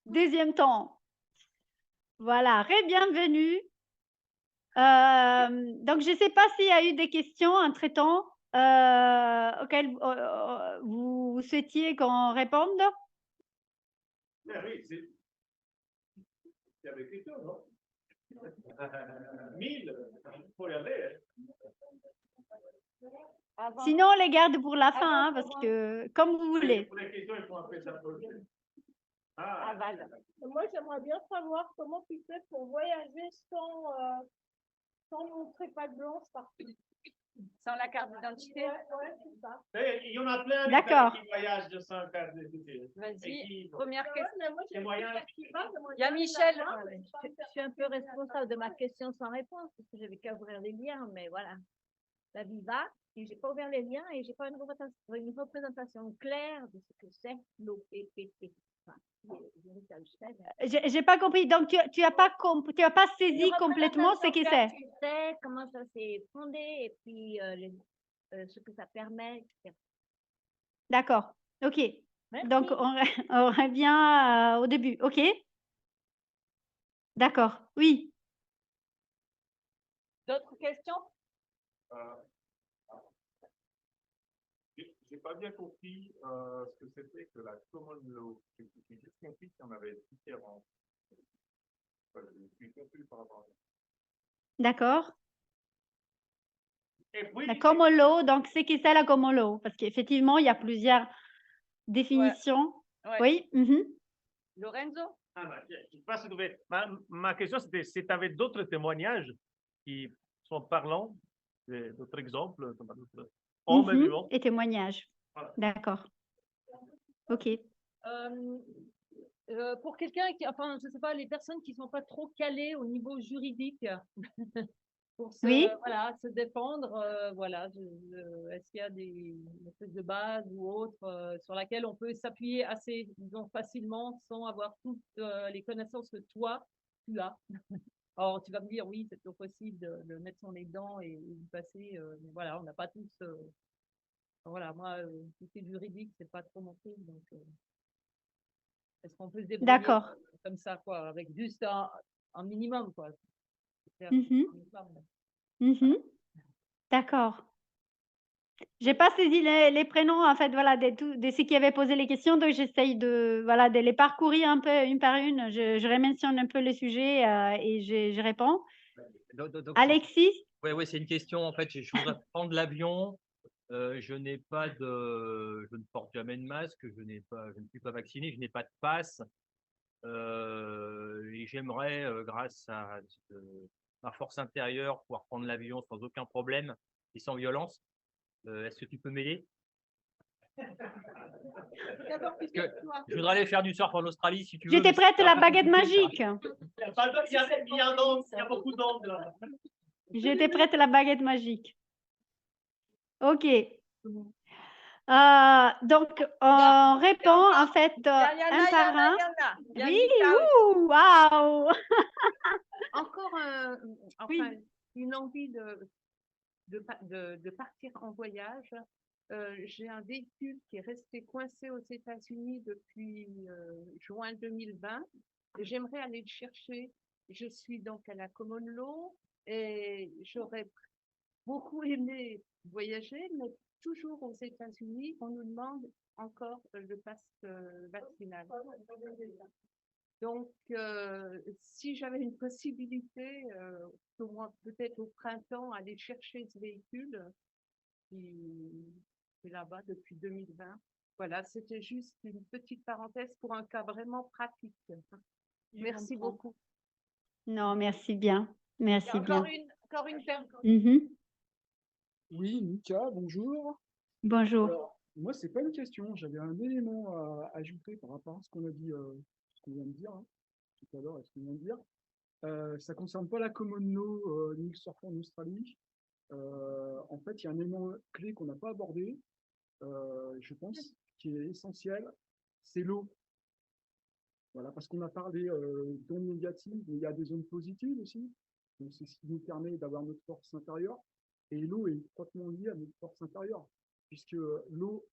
Deuxième temps. Voilà, bienvenue. Donc, je ne sais pas s'il y a eu des questions entre-temps auxquelles vous souhaitiez qu'on réponde. Oui, c'est avec question, non? 1000, il faut y aller. Sinon, on les garde pour la fin, hein, parce que comme vous voulez. Pour les questions, il faut appeler ça pour Moi, j'aimerais bien savoir comment tu fais pour voyager sans montrer pas de blanche partout. Sans la carte d'identité. Ouais, c'est ça. Il y en a plein qui voyagent de sans carte d'identité. Vas-y, première question. Il y a Michel. Je suis un peu responsable de ma question sans réponse, parce que j'avais qu'à ouvrir les liens, mais voilà. La vie va, et j'ai pas ouvert les liens et j'ai pas une représentation claire de ce que c'est l'OPPP. J'ai pas compris. Donc, tu as pas saisi complètement ce que c'est. Tu sais comment ça s'est fondé et puis ce que ça permet, etc. D'accord. OK. Merci. Donc, on revient au début. OK. D'accord. Oui. D'autres questions? J'ai pas bien compris ce que c'était que la common law. J'ai juste compris qu'il y en avait différents. Je suis confus par rapport à ça. D'accord. Et puis, La common law, donc c'est qui c'est la common law? Parce qu'effectivement, il y a plusieurs définitions. Ouais. Oui. Lorenzo? Je sais pas si tu veux. Ma question, c'était si tu avais d'autres témoignages qui sont parlants, d'autres exemples, hommes et vivants. Et témoignages. Voilà. D'accord. OK. Pour quelqu'un qui, enfin, je sais pas, les personnes qui sont pas trop calées au niveau juridique, pour se défendre, voilà, est-ce qu'il y a des espèces de bases ou autres sur laquelle on peut s'appuyer assez, disons, facilement sans avoir toutes les connaissances que toi, tu as? Alors, tu vas me dire, oui, c'est toujours possible de mettre son nez dedans et de passer, mais voilà, on n'a pas tous, voilà, moi, tout ce qui est juridique, c'est pas trop mon truc, donc est-ce qu'on peut se débrouiller comme ça, quoi, avec juste un minimum, quoi? D'accord. J'ai pas saisi les prénoms en fait, voilà, de ceux qui avaient posé les questions, donc j'essaye de les parcourir un peu une par une. Je mentionne un peu le sujet et je réponds. Donc, Alexis? Oui, c'est une question. En fait, je voudrais prendre l'avion. Je ne porte jamais de masque. Je ne suis pas vacciné. Je n'ai pas de passe. Et j'aimerais, grâce à ma force intérieure, pouvoir prendre l'avion sans aucun problème et sans violence. Est-ce que tu peux m'aider? Je voudrais aller faire du surf en Australie, si tu veux. J'étais prête, la baguette magique. Il y a beaucoup d'ondes là. J'étais prête, la baguette magique. OK. Donc, on répond en fait un par un. Oui, waouh! Encore une envie de partir en voyage. J'ai un véhicule qui est resté coincé aux États-Unis depuis juin 2020. J'aimerais aller le chercher. Je suis donc à la common law et j'aurais beaucoup aimé voyager, mais toujours aux États-Unis, on nous demande encore le pass vaccinal. Donc, si j'avais une possibilité, peut-être au printemps, aller chercher ce véhicule qui est là-bas depuis 2020. Voilà, c'était juste une petite parenthèse pour un cas vraiment pratique. Merci beaucoup. Non, merci bien. Merci bien. Encore une personne. Oui, Mika, bonjour. Bonjour. Alors, moi, c'est pas une question. J'avais un élément à ajouter par rapport à ce qu'on a dit, ce qu'on vient de dire tout à l'heure, et ce qu'on vient de dire. Ça ne concerne pas la common law ni le surf en Australie. En fait, il y a un élément clé qu'on n'a pas abordé, je pense, qui est essentiel, c'est l'eau. Voilà, parce qu'on a parlé d'ondes négatives, mais il y a des ondes positives aussi. Donc, c'est ce qui nous permet d'avoir notre force intérieure. Et l'eau est étroitement liée à notre force intérieure, puisque l'eau,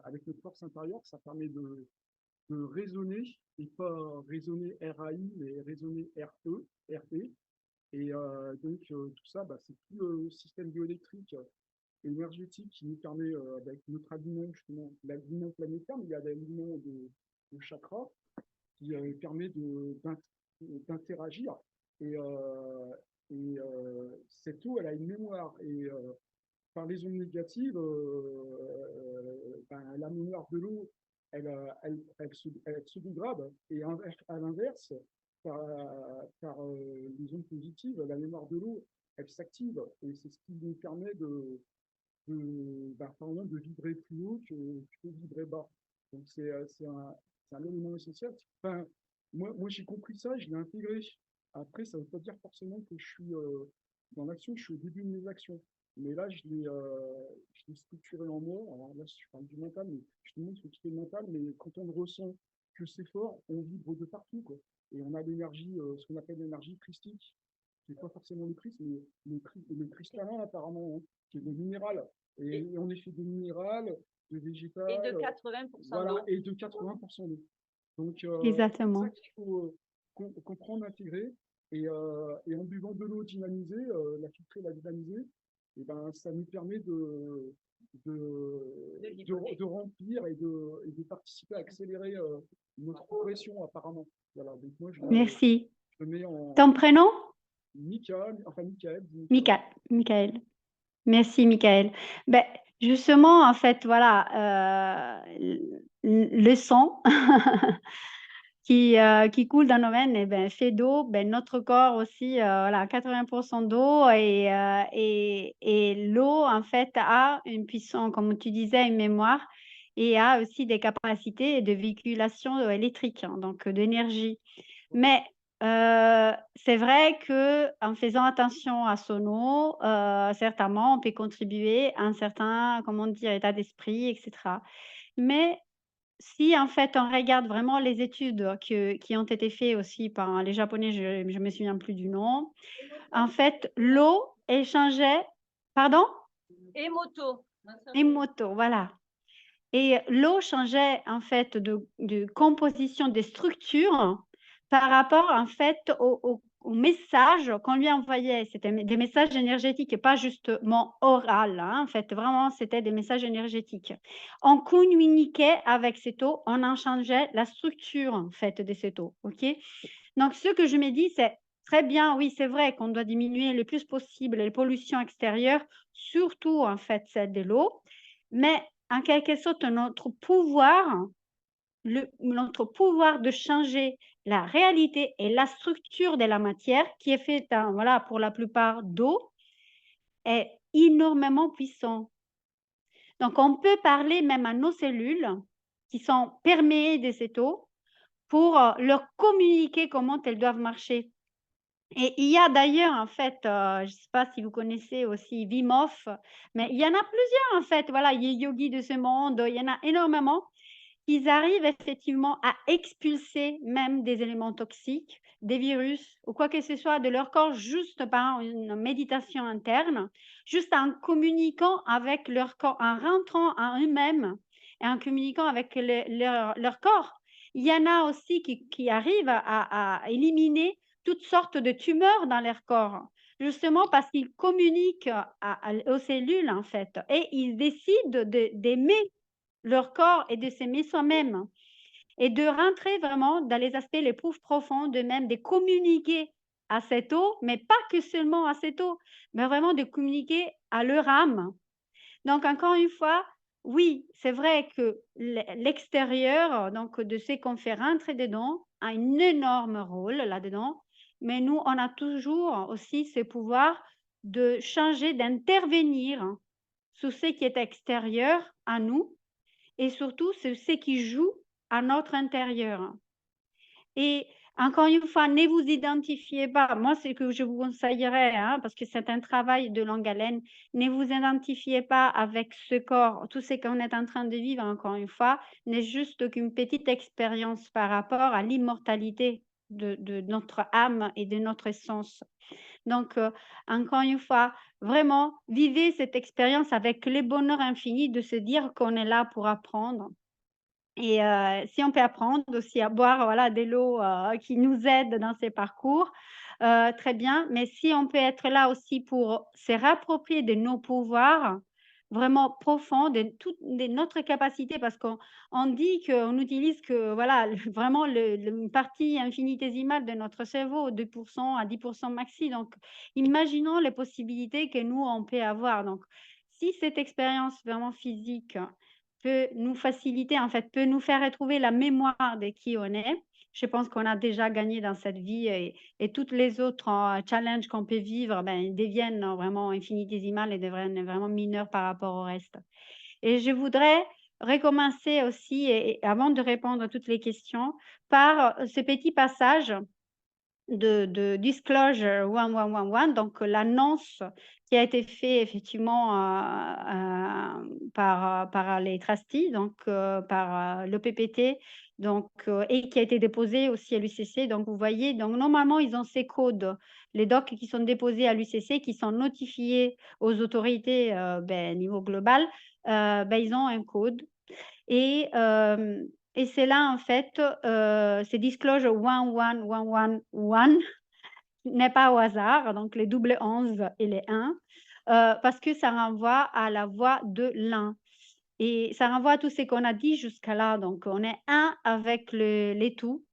avec notre force intérieure, ça permet de raisonner et pas raisonner RAI, mais raisonner RP. Et donc, tout ça, c'est tout le système bioélectrique énergétique qui nous permet, avec notre alignement, justement, l'alignement planétaire, mais il y a l'alignement de chakras qui permet d'interagir. Et, cette eau, elle a une mémoire. Et par les ondes négatives, la mémoire de l'eau, elle se dégrade. Et à l'inverse, par les ondes positives, la mémoire de l'eau, elle s'active. Et c'est ce qui nous permet par exemple, de vibrer plus haut que vibrer bas. Donc, c'est un élément essentiel. Enfin, moi j'ai compris ça, je l'ai intégré. Après, ça ne veut pas dire forcément que je suis dans l'action, je suis au début de mes actions. Mais là, je l'ai structuré en moi. Alors là, je parle du mental, mais je te montre ce qui est mental. Mais quand on le ressent que c'est fort, on vibre de partout, quoi. Et on a l'énergie, ce qu'on appelle l'énergie christique, qui n'est pas forcément le Christ, mais le cristallin, apparemment, hein, qui est le minéral. Et on est fait de minéral, de végétal. Et de 80% voilà, d'eau. et de 80% d'eau. Donc, Exactement. c'est ça qu'il faut comprendre, intégrer. Et en buvant de l'eau dynamisée, la filtrer, la dynamiser, et ça nous permet de remplir et de participer à accélérer notre progression, apparemment. Voilà, donc moi, Merci. je le mets en Ton prénom? Michael. Michael. Merci, Michael. Ben, justement, en fait, voilà, le sang qui coule dans nos veines fait d'eau. Notre corps aussi, voilà, 80% d'eau. Et l'eau, en fait, a une puissance, comme tu disais, une mémoire et a aussi des capacités de véhiculation électrique, hein, donc d'énergie. Mais c'est vrai qu'en faisant attention à son eau, certainement, on peut contribuer à un certain, comment dire, état d'esprit, etc. Mais si, en fait, on regarde vraiment les études qui ont été faites aussi par les Japonais, je ne me souviens plus du nom, en fait, l'eau échangeait... Pardon? Emoto, voilà. Et l'eau changeait, en fait, de composition des structures par rapport, en fait, au messages qu'on lui envoyait. C'était des messages énergétiques et pas justement oral, hein. En fait, vraiment, c'était des messages énergétiques. On communiquait avec cette eau, on en changeait la structure, en fait, de cette eau. OK? Donc, ce que je me dis, c'est très bien, oui, c'est vrai qu'on doit diminuer le plus possible les pollutions extérieures, surtout, en fait, celle de l'eau. Mais en quelque sorte, notre pouvoir de changer la réalité et la structure de la matière, qui est faite, voilà, pour la plupart d'eau, est énormément puissant. Donc, on peut parler même à nos cellules qui sont perméées de cette eau pour leur communiquer comment elles doivent marcher. Et il y a d'ailleurs, en fait, je ne sais pas si vous connaissez aussi Wim Hof, mais il y en a plusieurs, en fait, voilà, les yogis de ce monde, il y en a énormément. Ils arrivent effectivement à expulser même des éléments toxiques, des virus ou quoi que ce soit de leur corps juste par une méditation interne, juste en communiquant avec leur corps, en rentrant en eux-mêmes et en communiquant avec leur corps. Il y en a aussi qui arrivent à éliminer toutes sortes de tumeurs dans leur corps, justement parce qu'ils communiquent aux cellules, en fait, et ils décident d'aimer leur corps et de s'aimer soi-même et de rentrer vraiment dans les aspects les plus profonds d'eux-mêmes, de communiquer à cette eau, mais pas que seulement à cette eau, mais vraiment de communiquer à leur âme. Donc, encore une fois, oui, c'est vrai que l'extérieur, donc de ce qu'on fait rentrer dedans, a un énorme rôle là-dedans, mais nous, on a toujours aussi ce pouvoir de changer, d'intervenir sur ce qui est extérieur à nous et surtout c'est ce qui joue à notre intérieur. Et encore une fois, ne vous identifiez pas. Moi, c'est ce que je vous conseillerais, hein, parce que c'est un travail de longue haleine. Ne vous identifiez pas avec ce corps. Tout ce qu'on est en train de vivre, encore une fois, n'est juste qu'une petite expérience par rapport à l'immortalité de notre âme et de notre essence. Donc, encore une fois, vraiment, vivez cette expérience avec le bonheur infini de se dire qu'on est là pour apprendre Et si on peut apprendre aussi à boire voilà, de l'eau qui nous aide dans ces parcours, très bien. Mais si on peut être là aussi pour se réapproprier de nos pouvoirs vraiment profonds, de notre capacité, parce qu'on dit qu'on utilise que voilà, vraiment une partie infinitésimale de notre cerveau, 2% à 10% maxi. Donc, imaginons les possibilités que nous, on peut avoir. Donc, si cette expérience vraiment physique peut nous faciliter, en fait, peut nous faire retrouver la mémoire de qui on est. Je pense qu'on a déjà gagné dans cette vie et toutes les autres challenges qu'on peut vivre, ben, ils deviennent vraiment infinitésimales et deviennent vraiment mineurs par rapport au reste. Et je voudrais recommencer aussi, et avant de répondre à toutes les questions, par ce petit passage de Disclosure 1111, donc l'annonce qui a été faite effectivement par les trustees, donc par l'OPPT, donc, et qui a été déposée aussi à l'UCC. Donc, vous voyez, donc, normalement, ils ont ces codes, les docs qui sont déposés à l'UCC, qui sont notifiés aux autorités ben, niveau global, ben, ils ont un code. Et c'est là, en fait, c'est Disclosure 11111 n'est pas au hasard, donc les doubles 11 et les 1, parce que ça renvoie à la voix de l'un. Et ça renvoie à tout ce qu'on a dit jusqu'à là. Donc, on est un avec les tout.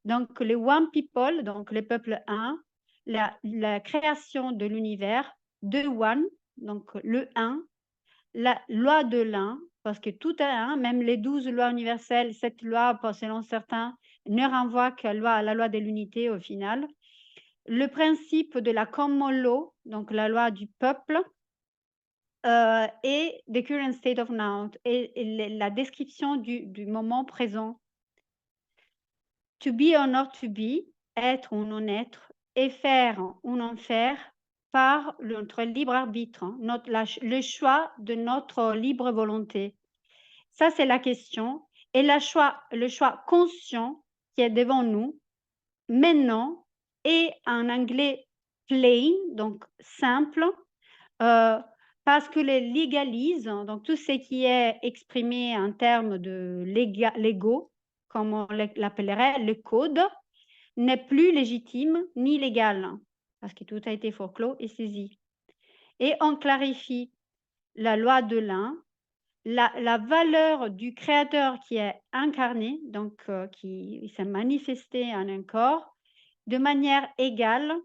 Donc, le One People, donc le peuple un, la création de l'univers, de One, donc le un, la loi de l'un, parce que tout est un, même les 12 lois universelles, cette loi, selon certains, ne renvoie qu'à la loi de l'unité au final. Le principe de la common law, donc la loi du peuple, et the current state of now, et la description du moment présent. To be or not to be, être ou non être, et faire ou non faire, par notre libre arbitre, le choix de notre libre volonté. Ça, c'est la question. Et le choix conscient qui est devant nous, maintenant, et en anglais plain, donc simple, parce que les légalise, donc tout ce qui est exprimé en termes de légaux, comme on l'appellerait, le code, n'est plus légitime ni légal, parce que tout a été forclos et saisi. Et on clarifie la loi de l'un, la valeur du créateur qui est incarné, donc qui s'est manifesté en un corps, de manière égale,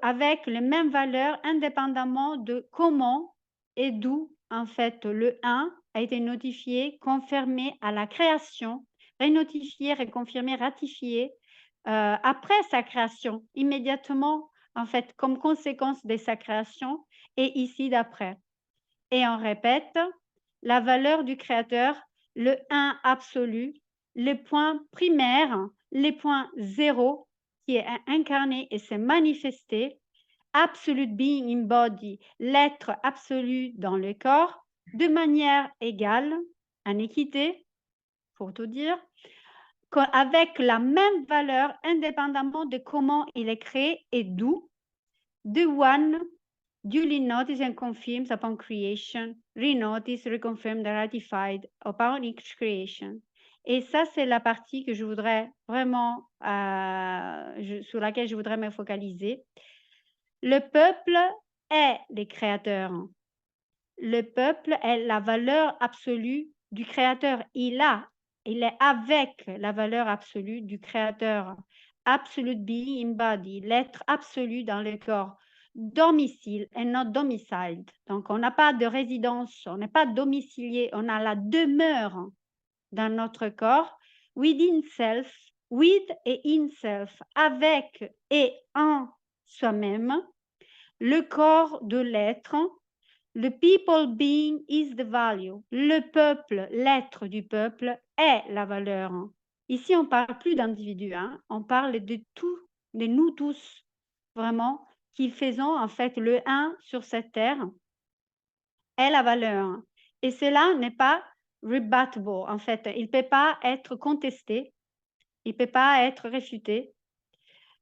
avec les mêmes valeurs, indépendamment de comment et d'où, en fait, le 1 a été notifié, confirmé à la création, rénotifié, réconfirmé, ratifié, après sa création, immédiatement, en fait, comme conséquence de sa création, et ici d'après. Et on répète, la valeur du créateur, le 1 absolu, le point primaire, les points 0 qui est incarné et s'est manifesté, absolute being in body, l'être absolu dans le corps, de manière égale, en équité, pour tout dire, avec la même valeur, indépendamment de comment il est créé et d'où, the one duly noticed and confirmed upon creation, renoticed, reconfirmed, ratified upon each creation. Et ça, c'est la partie que je voudrais vraiment, sur laquelle je voudrais me focaliser. Le peuple est les créateurs. Le peuple est la valeur absolue du créateur. Il est avec la valeur absolue du créateur. Absolute being embodied, l'être absolu dans le corps. Domicile et not domiciled. Donc, on n'a pas de résidence, on n'est pas domicilié, on a la demeure dans notre corps. Within self, with et in self, avec et en soi-même. Le corps de l'être, le people being is the value. Le peuple, l'être du peuple est la valeur. Ici, on ne parle plus d'individus, hein. On parle de tout, de nous tous, vraiment, qui faisons en fait le un sur cette terre, est la valeur. Et cela n'est pas rebuttable, en fait. Il ne peut pas être contesté, il ne peut pas être réfuté.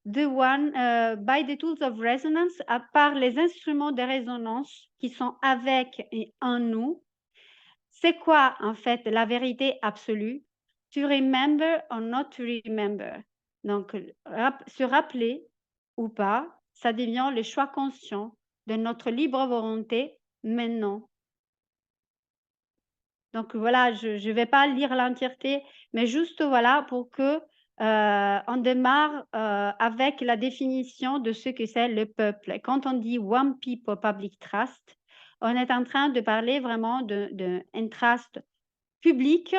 The one by the tools of resonance, à part les instruments de résonance qui sont avec et en nous, c'est quoi en fait la vérité absolue? To remember or not to remember. Donc, se rappeler ou pas, ça devient le choix conscient de notre libre volonté maintenant. Donc voilà, je ne vais pas lire l'entièreté, mais juste voilà pour que on démarre avec la définition de ce que c'est le peuple. Et quand on dit One People Public Trust, on est en train de parler vraiment d'un trust public.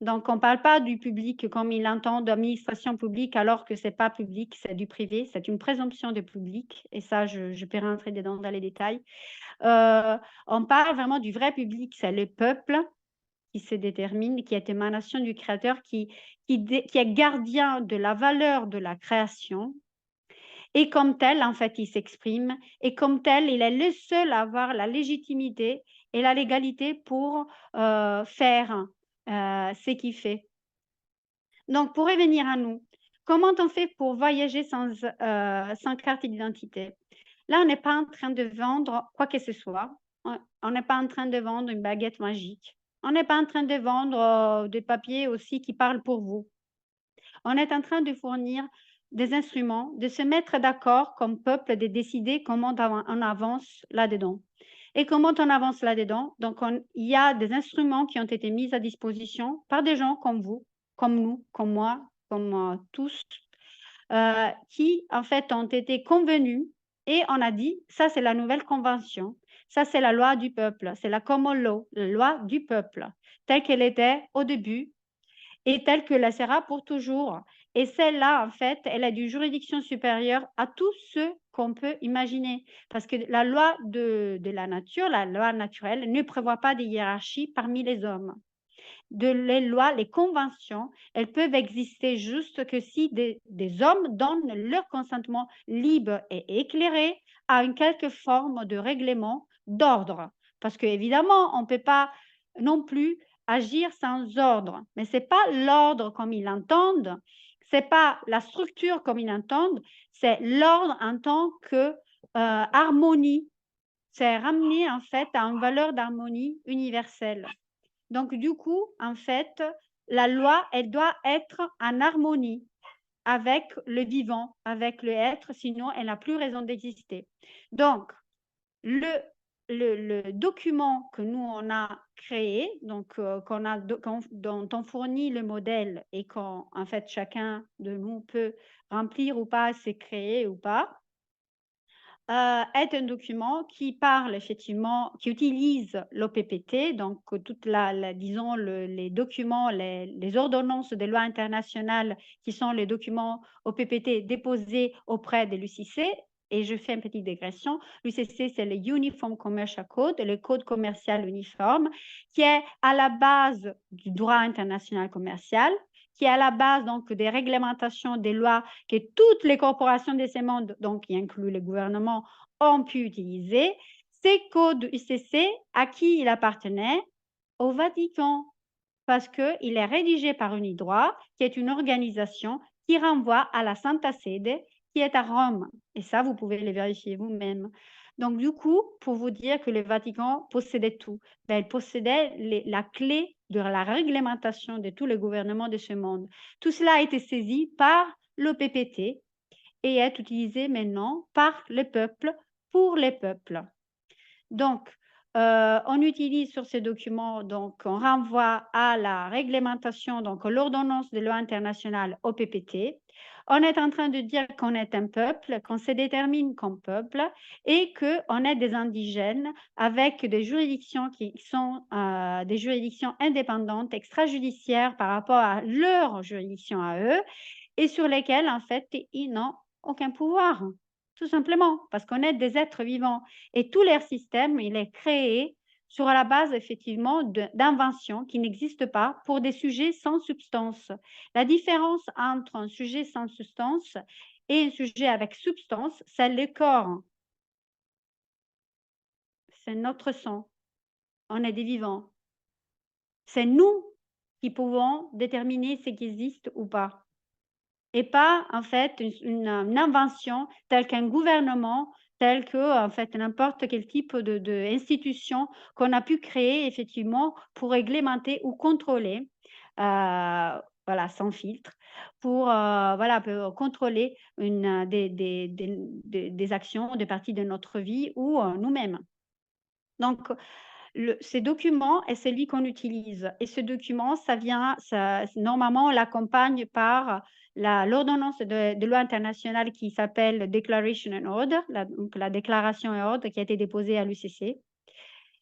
Donc, on ne parle pas du public comme il entend d'administration publique alors que ce n'est pas public, c'est du privé, c'est une présomption de public. Et ça, je peux rentrer dedans dans les détails. On parle vraiment du vrai public, c'est le peuple qui se détermine, qui est émanation du Créateur, qui est gardien de la valeur de la création. Et comme tel, en fait, il s'exprime. Et comme tel, il est le seul à avoir la légitimité et la légalité pour faire ce qu'il fait. Donc, pour revenir à nous, comment on fait pour voyager sans carte d'identité? Là, on n'est pas en train de vendre quoi que ce soit. On n'est pas en train de vendre une baguette magique. On n'est pas en train de vendre des papiers aussi qui parlent pour vous. On est en train de fournir des instruments, de se mettre d'accord comme peuple, de décider comment on avance là-dedans. Et comment on avance là-dedans? Donc, il y a des instruments qui ont été mis à disposition par des gens comme vous, comme nous, comme moi, comme tous, qui, en fait, ont été convenus et on a dit, ça, c'est la nouvelle convention. Ça, c'est la loi du peuple. C'est la common law, la loi du peuple, telle qu'elle était au début et telle que la sera pour toujours. Et celle-là, en fait, elle a d'une juridiction supérieure à tout ce qu'on peut imaginer. Parce que la loi de la nature, la loi naturelle, ne prévoit pas de hiérarchie parmi les hommes. Les lois, les conventions, elles peuvent exister juste que si des hommes donnent leur consentement libre et éclairé à une quelque forme de règlement d'ordre. Parce qu'évidemment, on ne peut pas non plus agir sans ordre. Mais ce n'est pas l'ordre comme ils l'entendent, ce n'est pas la structure comme ils l'entendent, c'est l'ordre en tant que harmonie. C'est ramener en fait à une valeur d'harmonie universelle. Donc, du coup, en fait, la loi, elle doit être en harmonie avec le vivant, avec le être, sinon elle n'a plus raison d'exister. Donc, le document que nous, on a créé, donc dont on fournit le modèle et qu'en en fait, chacun de nous peut remplir ou pas, c'est créé ou pas, est un document qui parle effectivement, qui utilise l'OPPT, donc toute disons les documents, les ordonnances des lois internationales qui sont les documents OPPT déposés auprès de l'UCC. Et je fais une petite digression. L'UCC, c'est le Uniform Commercial Code, le code commercial uniforme, qui est à la base du droit international commercial, qui est à la base donc des réglementations, des lois que toutes les corporations de ce monde, donc qui inclut les gouvernements, ont pu utiliser. Ces codes UCC, à qui il appartenait? Au Vatican, parce qu'il est rédigé par UNIDROIT, qui est une organisation qui renvoie à la Santa Sede, qui est à Rome. Et ça, vous pouvez le vérifier vous-même. Donc, du coup, pour vous dire que le Vatican possédait tout, il possédait la clé de la réglementation de tous les gouvernements de ce monde. Tout cela a été saisi par l'OPPT et est utilisé maintenant par le peuple, pour les peuples. Donc, on utilise sur ces documents, donc on renvoie à la réglementation, donc l'ordonnance de loi internationale OPPT. On est en train de dire qu'on est un peuple, qu'on se détermine comme peuple et qu'on est des indigènes avec des juridictions qui sont des juridictions indépendantes, extrajudiciaires par rapport à leur juridiction à eux et sur lesquelles, en fait, ils n'ont aucun pouvoir. Tout simplement, parce qu'on est des êtres vivants. Et tout leur système, il est créé sur la base, effectivement, d'inventions qui n'existent pas pour des sujets sans substance. La différence entre un sujet sans substance et un sujet avec substance, c'est le corps. C'est notre sang. On est des vivants. C'est nous qui pouvons déterminer ce qui existe ou pas. Et pas, en fait, une invention telle qu'un gouvernement tels que, en fait, n'importe quel type d'institution qu'on a pu créer effectivement pour réglementer ou contrôler, voilà, sans filtre, pour, voilà, pour contrôler des actions, des parties de notre vie ou, nous-mêmes. Donc ces documents est celui qu'on utilise et ce document, normalement, on l'accompagne par l'ordonnance de loi internationale qui s'appelle Declaration and Order, donc la déclaration et ordre qui a été déposée à l'UCC.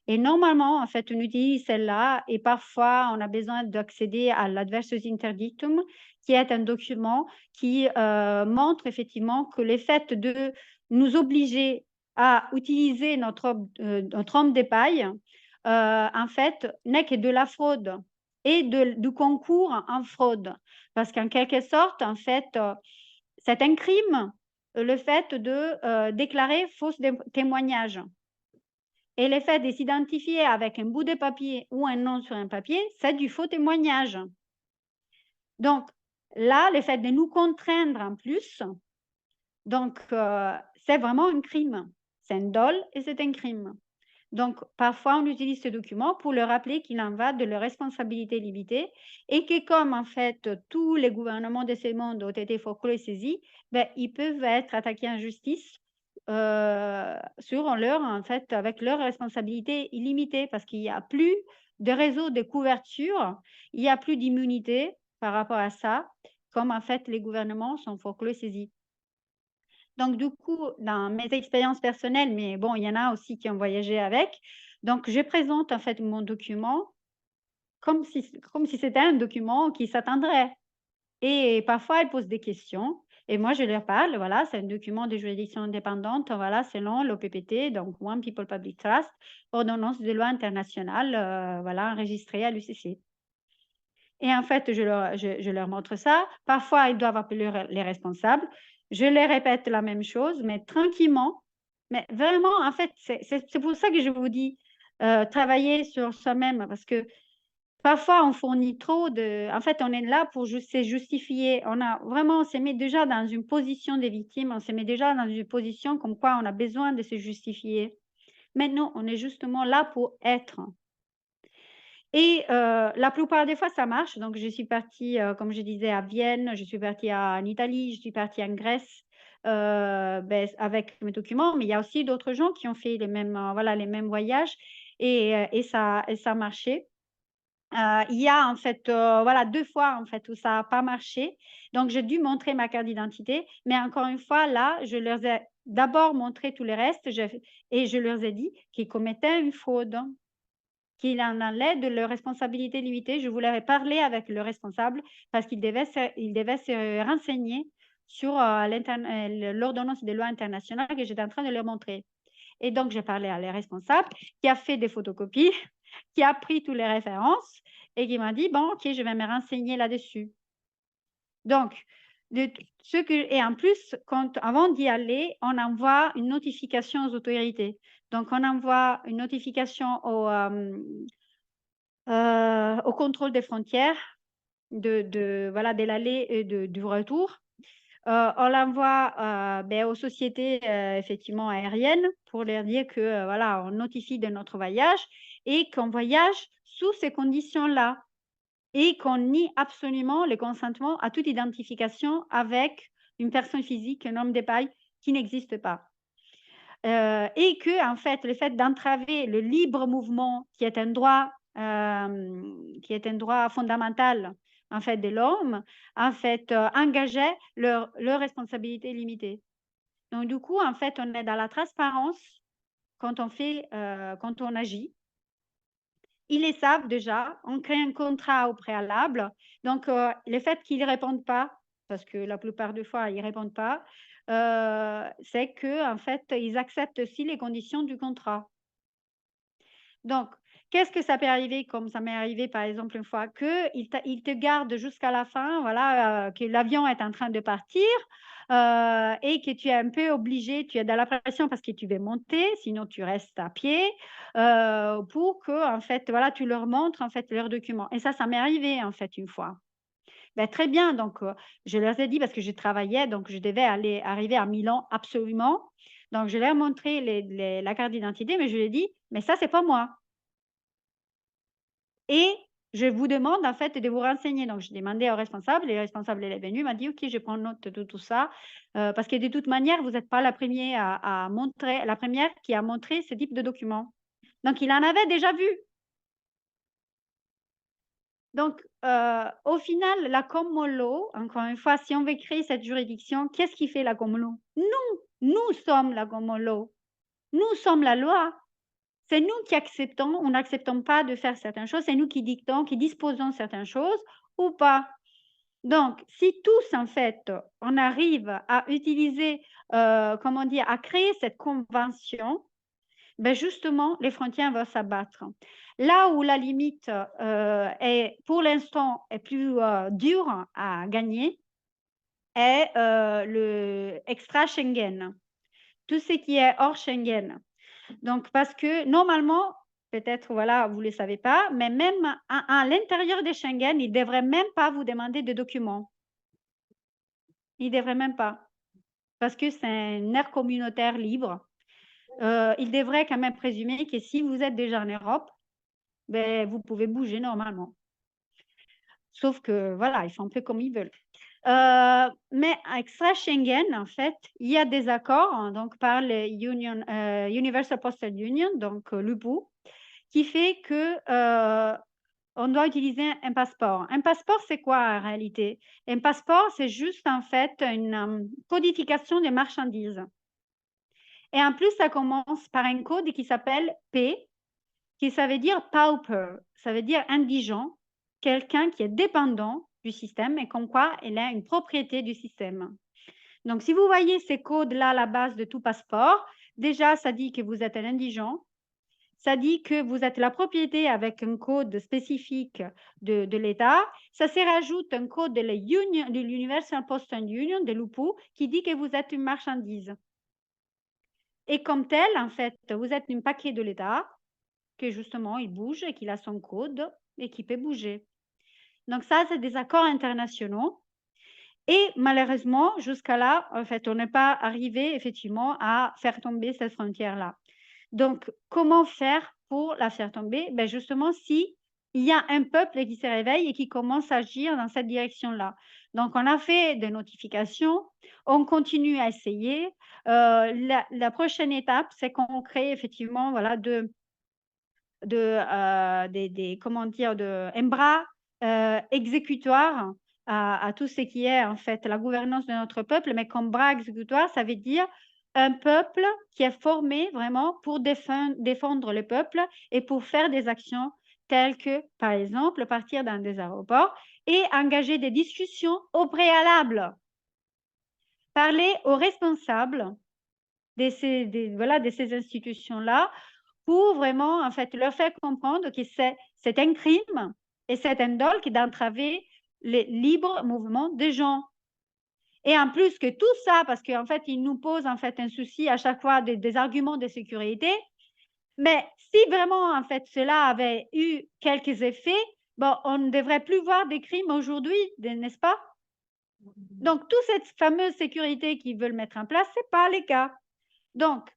Et normalement, en fait, on utilise celle-là et parfois, on a besoin d'accéder à l'adversus interdictum, qui est un document qui montre effectivement que le fait de nous obliger à utiliser notre homme de paille, en fait, n'est que de la fraude et du concours en fraude. Parce qu'en quelque sorte, en fait, c'est un crime, le fait de déclarer faux témoignage. Et le fait de s'identifier avec un bout de papier ou un nom sur un papier, c'est du faux témoignage. Donc, là, le fait de nous contraindre en plus, donc, c'est vraiment un crime. C'est un dol et c'est un crime. Donc, parfois, on utilise ce document pour leur rappeler qu'il en va de leur responsabilité limitée et que comme, en fait, tous les gouvernements de ce monde ont été forcés et saisis, ben, ils peuvent être attaqués en justice en fait, avec leur responsabilité illimitée parce qu'il n'y a plus de réseau de couverture, il n'y a plus d'immunité par rapport à ça, comme, en fait, les gouvernements sont forcés et saisis. Donc, du coup, dans mes expériences personnelles, mais bon, il y en a aussi qui ont voyagé avec. Donc, je présente en fait mon document comme si c'était un document qui s'attendrait. Et parfois, elles posent des questions et moi, je leur parle. Voilà, c'est un document de juridiction indépendante, voilà, selon l'OPPT, donc One People Public Trust, ordonnance de loi internationale, voilà, enregistrée à l'UCC. Et en fait, je leur montre ça. Parfois, ils doivent appeler les responsables. Je les répète la même chose, mais tranquillement. Mais vraiment, en fait, c'est pour ça que je vous dis, travailler sur soi-même, parce que parfois, on fournit trop de... En fait, on est là pour se justifier. On se met déjà dans une position des victimes, on se met déjà dans une position comme quoi on a besoin de se justifier. Mais non, on est justement là pour être. Et la plupart des fois, ça marche. Donc, je suis partie, comme je disais, à Vienne, je suis partie en Italie, je suis partie en Grèce avec mes documents. Mais il y a aussi d'autres gens qui ont fait les mêmes voyages et ça marchait. Il y a en fait, 2 fois en fait où ça n'a pas marché. Donc, j'ai dû montrer ma carte d'identité. Mais encore une fois, là, je leur ai d'abord montré tout le reste et je leur ai dit qu'ils commettaient une fraude, qu'il en allait de leur responsabilité limitée. Je voulais parler avec le responsable parce qu'il devait se renseigner sur l'ordonnance des lois internationales que j'étais en train de leur montrer. Et donc, j'ai parlé à les responsables qui a fait des photocopies, qui a pris toutes les références et qui m'a dit, bon, OK, je vais me renseigner là-dessus. Donc, et en plus, avant d'y aller, on envoie une notification aux autorités. Donc, on envoie une notification au contrôle des frontières, de l'aller et du retour. On l'envoie aux sociétés effectivement aériennes pour leur dire que voilà, on notifie de notre voyage et qu'on voyage sous ces conditions-là et qu'on nie absolument le consentement à toute identification avec une personne physique, un homme de paille qui n'existe pas. Et que en fait, le fait d'entraver le libre mouvement, qui est un droit fondamental en fait de l'homme, en fait, engageait leur responsabilité limitée. Donc du coup, en fait, on est dans la transparence quand on agit. Ils le savent déjà, on crée un contrat au préalable. Donc, le fait qu'ils ne répondent pas, parce que la plupart des fois, ils ne répondent pas, c'est qu'en fait, ils acceptent aussi les conditions du contrat. Donc, qu'est-ce que ça peut arriver, comme ça m'est arrivé par exemple une fois, qu'ils te gardent jusqu'à la fin, voilà, que l'avion est en train de partir et que tu es un peu obligé, tu es dans la pression parce que tu veux monter, sinon tu restes à pied pour que, en fait, voilà, tu leur montres en fait leurs documents. Et ça m'est arrivé en fait une fois. Ben, très bien, donc je leur ai dit parce que je travaillais, donc je devais arriver à Milan absolument. Donc, je leur ai montré la carte d'identité, mais je lui ai dit, mais ça, c'est pas moi. Et je vous demande en fait de vous renseigner. Donc, je demandais au responsable et le responsable il est venu, il m'a dit, OK, je prends note de tout ça, parce que de toute manière, vous n'êtes pas la première à montrer, la première qui a montré ce type de document. Donc, il en avait déjà vu. Donc, au final, la common law, encore une fois, si on veut créer cette juridiction, qu'est-ce qui fait la common law? Nous sommes la common law. Nous sommes la loi. C'est nous qui acceptons ou n'acceptons pas de faire certaines choses. C'est nous qui dictons, qui disposons certaines choses ou pas. Donc, si tous, en fait, on arrive à utiliser, comment dire, à créer cette convention, ben justement, les frontières vont s'abattre. Là où la limite est, pour l'instant, est plus dure à gagner, est le extra-Schengen, tout ce qui est hors Schengen. Donc, parce que normalement, peut-être, voilà, vous ne le savez pas, mais même à l'intérieur de Schengen, ils ne devraient même pas vous demander de documents. Ils ne devraient même pas, parce que c'est un aire communautaire libre. Ils devraient quand même présumer que si vous êtes déjà en Europe, ben, vous pouvez bouger normalement. Sauf que, voilà, ils font un peu comme ils veulent. Mais extra Schengen, en fait, il y a des accords hein, donc par le Universal Postal Union, donc l'UPU, qui fait que on doit utiliser un passeport. Un passeport, c'est quoi en réalité? Un passeport, c'est juste en fait une codification des marchandises. Et en plus, ça commence par un code qui s'appelle P, qui ça veut dire pauper, ça veut dire indigent, quelqu'un qui est dépendant du système et comme quoi elle a une propriété du système. Donc, si vous voyez ces codes-là à la base de tout passeport, déjà, ça dit que vous êtes un indigent, ça dit que vous êtes la propriété avec un code spécifique de l'État, ça se rajoute un code de l'Universal Postal Union, de l'UPU, qui dit que vous êtes une marchandise. Et comme tel, en fait, vous êtes un paquet de l'État, que justement, il bouge et qu'il a son code et qui peut bouger. Donc ça, c'est des accords internationaux. Et malheureusement, jusqu'à là, en fait, on n'est pas arrivé effectivement à faire tomber cette frontière-là. Donc, comment faire pour la faire tomber? Ben justement, si il y a un peuple qui se réveille et qui commence à agir dans cette direction-là. Donc, on a fait des notifications, on continue à essayer. La prochaine étape, c'est qu'on crée effectivement voilà, comment dire, un bras exécutoire à tout ce qui est en fait la gouvernance de notre peuple, mais comme bras exécutoire, ça veut dire un peuple qui est formé vraiment pour défendre le peuple et pour faire des actions telles que, par exemple, partir dans des aéroports et engager des discussions au préalable. Parler aux responsables de ces institutions-là pour vraiment, en fait, leur faire comprendre que c'est un crime et c'est un dol qui d'entraver le libre mouvement des gens. Et en plus que tout ça, parce qu'en fait, ils nous posent en fait un souci à chaque fois des arguments de sécurité, mais si vraiment, en fait, cela avait eu quelques effets, bon, on ne devrait plus voir des crimes aujourd'hui, n'est-ce pas? Donc, toute cette fameuse sécurité qu'ils veulent mettre en place, ce n'est pas le cas. Donc,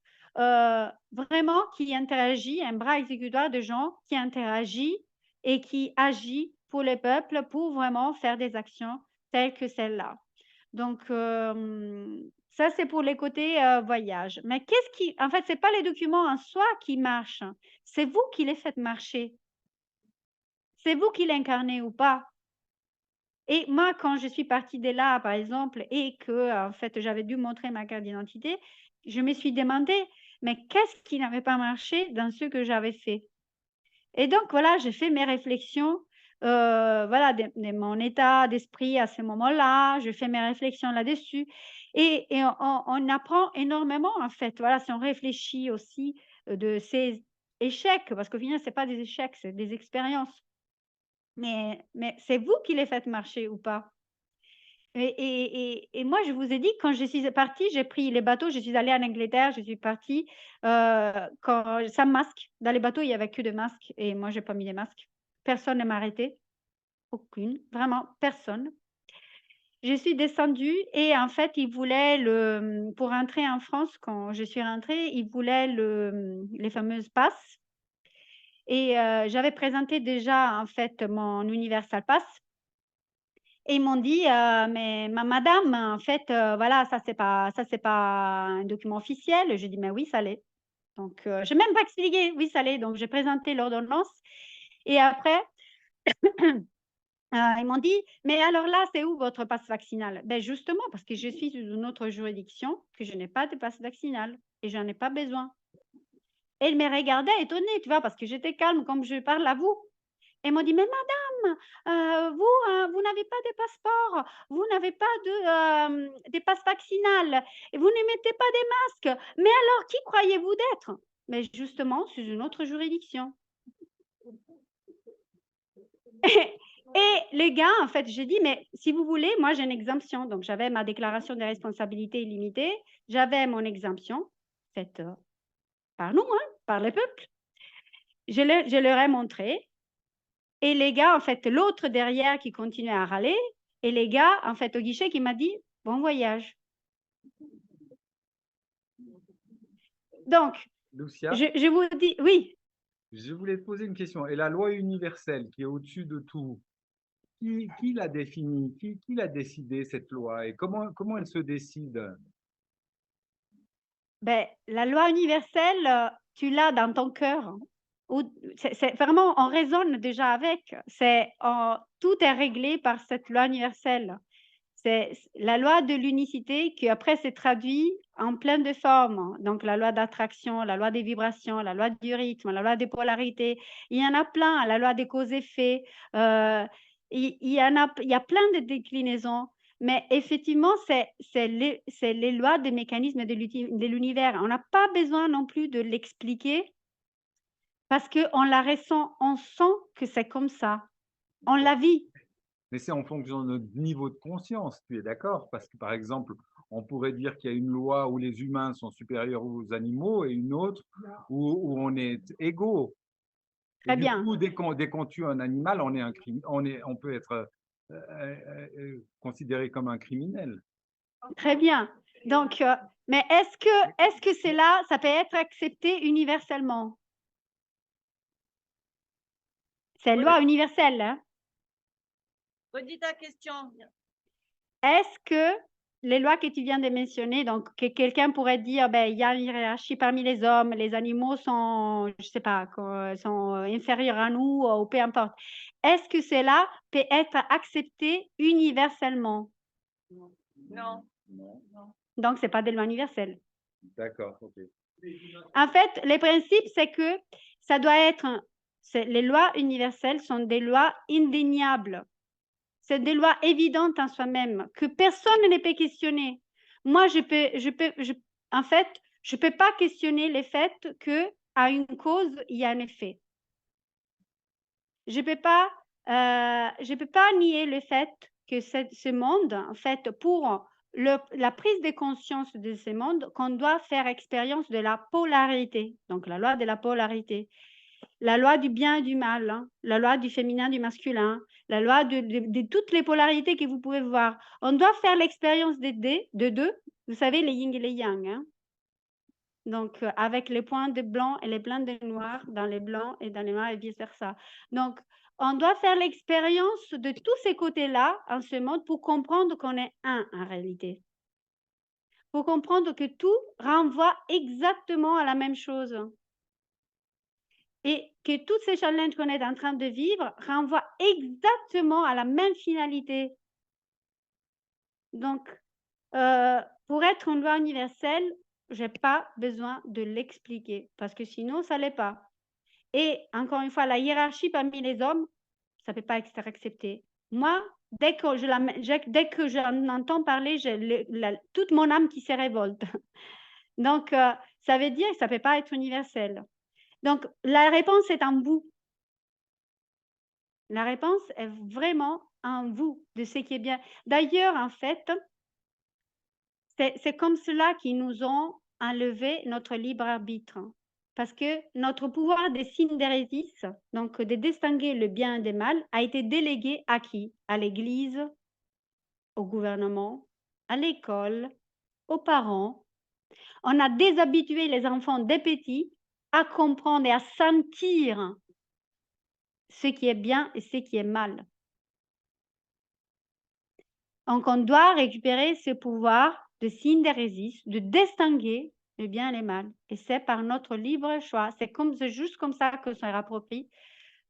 vraiment qui interagit, un bras exécutoire de gens qui interagit et qui agit pour le peuple pour vraiment faire des actions telles que celle-là. Donc, ça, c'est pour les côtés voyage. Mais qu'est-ce qui, en fait, ce n'est pas les documents en soi qui marchent, c'est vous qui les faites marcher. C'est vous qui l'incarnez ou pas. Et moi, quand je suis partie de là, par exemple, et que, en fait, j'avais dû montrer ma carte d'identité, je me suis demandé, mais qu'est-ce qui n'avait pas marché dans ce que j'avais fait? Et donc, voilà, j'ai fait mes réflexions, voilà, de mon état d'esprit à ce moment-là, je fais mes réflexions là-dessus. Et on apprend énormément, en fait, voilà, si on réfléchit aussi de ces échecs, parce qu'au final, ce n'est pas des échecs, c'est des expériences. Mais c'est vous qui les faites marcher ou pas? Et moi, je vous ai dit, quand je suis partie, j'ai pris les bateaux, je suis allée en Angleterre, je suis partie sans masque. Dans les bateaux, il n'y avait que des masques et moi, je n'ai pas mis les masques. Personne ne m'a arrêté. Aucune, vraiment personne. je suis descendue et en fait, ils voulaient pour rentrer en France, quand je suis rentrée, ils voulaient les fameuses passes. Et j'avais présenté déjà, en fait, mon Universal Pass. Et ils m'ont dit, mais madame, en fait, voilà, ça, c'est pas un document officiel. Je dis, mais oui, ça l'est. Donc, je n'ai même pas expliqué, oui, ça l'est. Donc, j'ai présenté l'ordonnance. Et après, ils m'ont dit, mais alors là, c'est où votre passe vaccinal? Ben justement, parce que je suis sous une autre juridiction, que je n'ai pas de passe vaccinal et je n'en ai pas besoin. Et ils me regardaient étonnés, tu vois, parce que j'étais calme comme je parle à vous. Et ils m'ont dit, mais madame, vous n'avez pas de passeport, vous n'avez pas de passe vaccinal, et vous ne mettez pas des masques. Mais alors, qui croyez-vous d'être? Mais justement, sous une autre juridiction. Et les gars, en fait, j'ai dit, mais si vous voulez, moi, j'ai une exemption. Donc, j'avais ma déclaration de responsabilité illimitée, j'avais mon exemption, faite par nous, hein, par le peuple. Je leur ai montré. Et les gars, en fait, l'autre derrière qui continuait à râler, et les gars, en fait, au guichet, qui m'a dit, bon voyage. Donc, Lucia, je vous dis, oui. je voulais te poser une question. Et la loi universelle qui est au-dessus de tout, qui l'a définie? Qui l'a décidé, cette loi? Et comment elle se décide? Ben, la loi universelle, tu l'as dans ton cœur. C'est vraiment, on raisonne déjà avec. Tout est réglé par cette loi universelle. C'est la loi de l'unicité qui après s'est traduit en plein de formes. Donc la loi d'attraction, la loi des vibrations, la loi du rythme, la loi des polarités. Il y en a plein, la loi des causes-effets. Il y a plein de déclinaisons. Mais effectivement, c'est les lois des mécanismes de l'univers. On n'a pas besoin non plus de l'expliquer parce qu'on la ressent, on sent que c'est comme ça. On la vit. Mais c'est en fonction de notre niveau de conscience, tu es d'accord? Parce que, par exemple, on pourrait dire qu'il y a une loi où les humains sont supérieurs aux animaux et une autre où on est égaux. Et Très du bien. coup, dès qu'on tue un animal, on peut être considéré comme un criminel. Très bien. Donc, mais est-ce que c'est là, ça peut être accepté universellement? C'est loi universelle, hein? Redis ta question. Est-ce que les lois que tu viens de mentionner, donc que quelqu'un pourrait dire, ben, il y a une hiérarchie parmi les hommes, les animaux sont, je sais pas, sont inférieurs à nous ou peu importe. Est-ce que cela peut être accepté universellement? Non. Donc, c'est pas des lois universelles. D'accord, ok. En fait, le principe, c'est que ça doit être, les lois universelles sont des lois indéniables. C'est des lois évidentes en soi-même, que personne ne peut questionner. Moi, en fait, je peux pas questionner le fait qu'à une cause, il y a un effet. Je peux pas nier le fait que ce monde, en fait, pour la prise de conscience de ce monde, qu'on doit faire expérience de la polarité. Donc, la loi de la polarité. La loi du bien et du mal, hein, la loi du féminin, du masculin, la loi de toutes les polarités que vous pouvez voir. On doit faire l'expérience de deux, vous savez, les yin et les yang. Hein. Donc, avec les points de blanc et les points de noir dans les blancs et dans les noirs et vice-versa. Donc, on doit faire l'expérience de tous ces côtés-là en ce monde pour comprendre qu'on est un en réalité. Pour comprendre que tout renvoie exactement à la même chose. Et que tous ces challenges qu'on est en train de vivre renvoient exactement à la même finalité. Donc, pour être une loi universelle, je n'ai pas besoin de l'expliquer, parce que sinon, ça ne l'est pas. Et encore une fois, la hiérarchie parmi les hommes, ça ne peut pas être accepté. Moi, dès que j'en entends parler, j'ai toute mon âme qui se révolte. Donc, ça veut dire que ça ne peut pas être universel. Donc, la réponse est en vous. La réponse est vraiment en vous, de ce qui est bien. D'ailleurs, en fait, c'est comme cela qu'ils nous ont enlevé notre libre arbitre. Parce que notre pouvoir de syndérésis, donc de distinguer le bien et le mal, a été délégué à qui? À l'Église, au gouvernement, à l'école, aux parents. On a déshabitué les enfants dès petits à comprendre et à sentir ce qui est bien et ce qui est mal. Donc, on doit récupérer ce pouvoir de syndérésis, de distinguer le bien et le mal. Et c'est par notre libre choix. C'est juste comme ça que ça s'approprie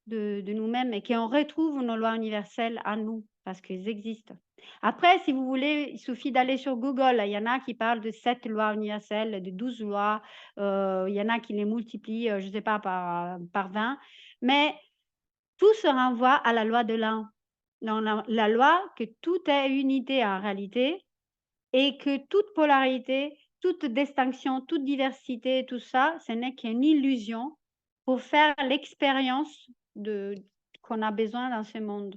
de nous-mêmes et qu'on retrouve nos lois universelles à nous, parce qu'elles existent. Après, si vous voulez, il suffit d'aller sur Google. Il y en a qui parlent de 7 lois universelles, de 12 lois. Il y en a qui les multiplient, je ne sais pas, par 20. Mais tout se renvoie à la loi de l'un. Dans la loi que tout est unité en réalité et que toute polarité, toute distinction, toute diversité, tout ça, ce n'est qu'une illusion pour faire l'expérience qu'on a besoin dans ce monde.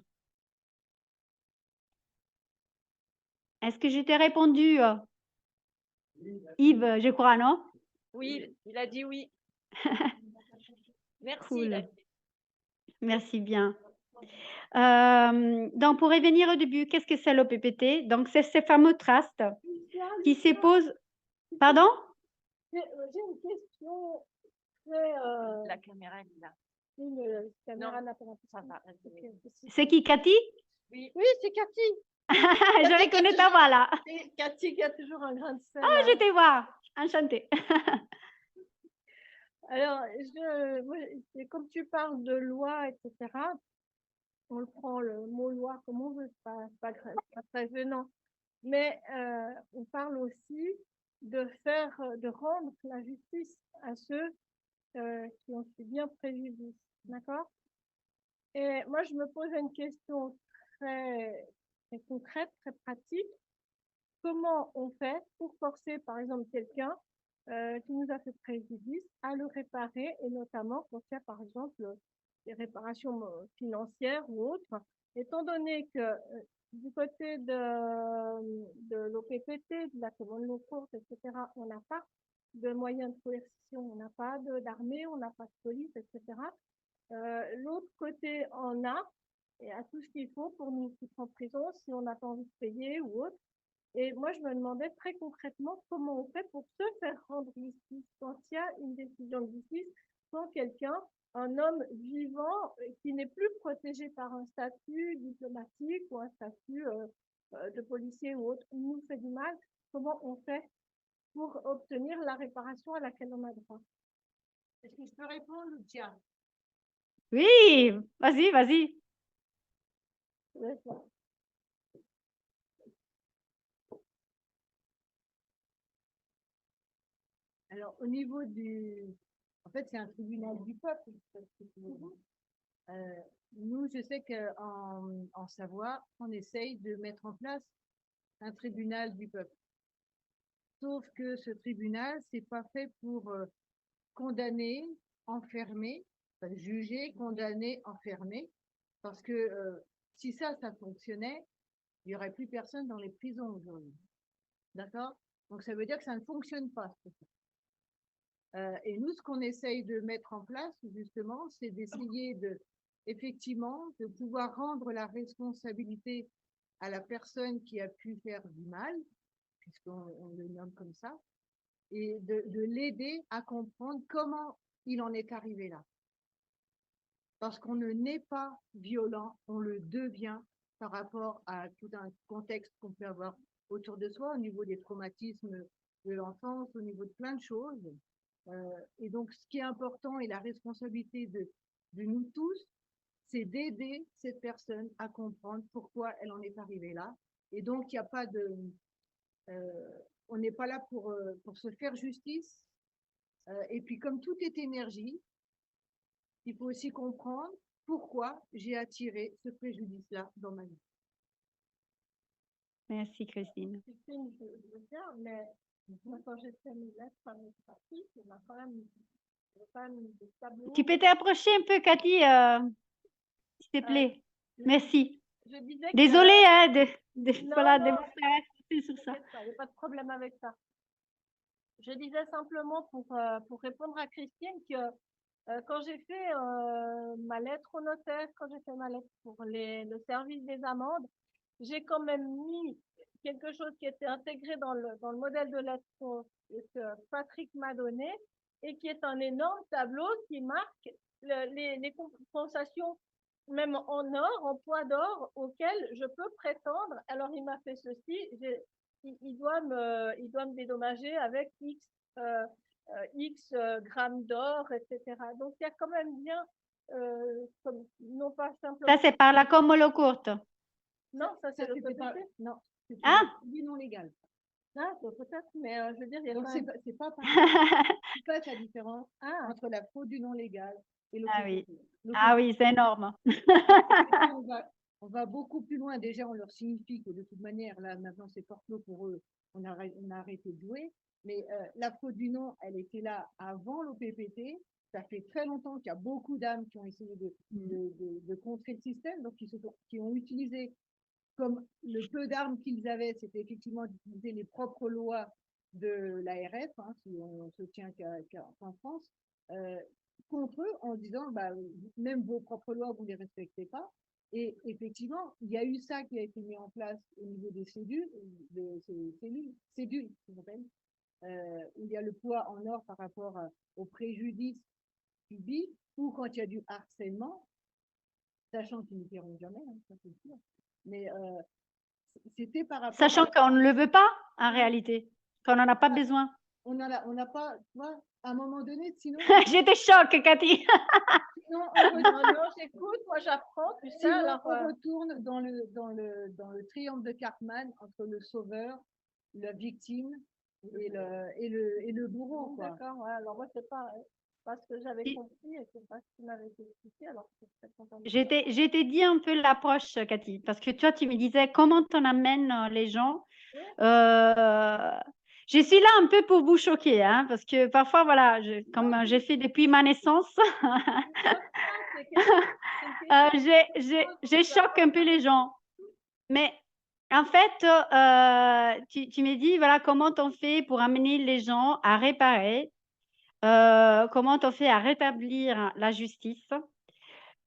Est-ce que je t'ai répondu, Yves, je crois, non? Oui, il a dit oui. Merci. Cool. Merci bien. Donc, pour revenir au début, qu'est-ce que c'est l'OPPT? Donc, c'est ces fameux trusts qui se posent. Pardon? J'ai une question. La caméra est là. La caméra n'a pas ça va. C'est qui, Cathy? Oui, c'est Cathy. Je reconnais ta voix là. C'est Cathy qui a toujours un grain de sel. Ah, je te vois. Enchantée. Alors, comme tu parles de loi, etc., on le prend le mot loi comme on veut, c'est pas très gênant. Mais on parle aussi de rendre la justice à ceux qui ont fait bien préjudice. D'accord? Et moi, je me pose une question très concrète, très pratique. Comment on fait pour forcer, par exemple, quelqu'un qui nous a fait préjudice à le réparer, et notamment quand il y a, par exemple, des réparations financières ou autres, étant donné que du côté de l'OPPT, de la commande non courte, etc., on n'a pas de moyens de coercition, on n'a pas d'armée, on n'a pas de police, etc. L'autre côté en a, et a tout ce qu'il faut pour nous foutre en prison si on n'a pas envie de payer ou autre. Et moi, je me demandais très concrètement comment on fait pour se faire rendre justice quand il y a une décision de justice, quand quelqu'un, un homme vivant qui n'est plus protégé par un statut diplomatique ou un statut de policier ou autre, nous fait du mal, comment on fait pour obtenir la réparation à laquelle on a droit? Est-ce que je peux répondre, Lucia? Oui, vas-y, vas-y. Alors, au niveau en fait, c'est un tribunal du peuple. Nous, je sais qu'en Savoie, on essaye de mettre en place un tribunal du peuple. Sauf que ce tribunal, c'est pas fait pour condamner, enfermer, enfin, juger, condamner, enfermer, parce que si ça fonctionnait, il n'y aurait plus personne dans les prisons aujourd'hui. D'accord? Donc ça veut dire que ça ne fonctionne pas. Et nous, ce qu'on essaye de mettre en place, justement, c'est d'essayer effectivement, de pouvoir rendre la responsabilité à la personne qui a pu faire du mal, puisqu'on le nomme comme ça, et de l'aider à comprendre comment il en est arrivé là. Parce qu'on ne naît pas violent, on le devient par rapport à tout un contexte qu'on peut avoir autour de soi, au niveau des traumatismes de l'enfance, au niveau de plein de choses. Et donc, ce qui est important et la responsabilité de nous tous, c'est d'aider cette personne à comprendre pourquoi elle en est arrivée là. Et donc, il n'y a pas on n'est pas là pour se faire justice. Et puis, comme tout est énergie, il faut aussi comprendre pourquoi j'ai attiré ce préjudice-là dans ma vie. Merci, Christine. Christine, je veux dire, mais moi, quand j'ai fait mes lettres administratives, il m'a quand même des tableaux. Tu peux t'approcher un peu, Cathy, s'il te plaît. Merci. Je disais Désolée hein, voilà, de vous faire insister sur ça. Il n'y a pas de problème avec ça. Je disais simplement pour répondre à Christine que quand j'ai fait ma lettre au notaire, quand j'ai fait ma lettre pour le service des amendes, j'ai quand même mis quelque chose qui était intégré dans le modèle de leçon que Patrick m'a donné et qui est un énorme tableau qui marque les compensations, même en or, en poids d'or, auxquelles je peux prétendre. Alors, il m'a fait ceci, il doit me dédommager avec X grammes d'or, etc. Donc, il y a quand même bien, non pas simplement... Ça, c'est par la commolo courte. Non, ça c'est le c'était pas, PPT. non, c'était Ah. du non légal. Ah, peut-être, mais je veux dire, il y a Donc, quand c'est même... pas pareil. C'est pas la différence entre la fraude du non légal et le Ah PPT. oui. Le Ah PPT, oui, c'est énorme. on va beaucoup plus loin. Déjà, on leur signifie que de toute manière, là, maintenant, c'est forclos pour eux. On a arrêté de jouer. Mais la fraude du non, elle était là avant l'OPPT. Ça fait très longtemps qu'il y a beaucoup d'âmes qui ont essayé de contrer le système, donc qui ont utilisé, comme le peu d'armes qu'ils avaient, c'était effectivement d'utiliser les propres lois de l'ARF, hein, si on se tient qu'en France, contre eux en disant, bah, même vos propres lois, vous ne les respectez pas. Et effectivement, il y a eu ça qui a été mis en place au niveau des cellules, où il y a le poids en or par rapport au préjudice subi, ou quand il y a du harcèlement, sachant qu'ils ne paieront jamais, hein, ça c'est sûr. Mais c'était par rapport Sachant qu'on ne le veut pas, en réalité, qu'on n'en a pas besoin. On n'a pas, tu vois, à un moment donné, sinon... J'étais choquée, Cathy. Sinon, non, j'écoute, moi j'apprends, tu sais, alors... on retourne dans le triangle de Cartman entre le sauveur, la victime et le bourreau, quoi. D'accord, ouais, alors moi c'est pas ce que j'avais compris et c'est pas ce qui m'avait été expliqué, alors c'est très content. Je t'ai dit un peu l'approche, Cathy, parce que toi, tu me disais comment on amène les gens. Je suis là un peu pour vous choquer, hein, parce que parfois, voilà, comme j'ai fait depuis ma naissance, je choque un peu les gens. Mais en fait, tu me dis, voilà, comment on fait pour amener les gens à réparer, comment on fait à rétablir la justice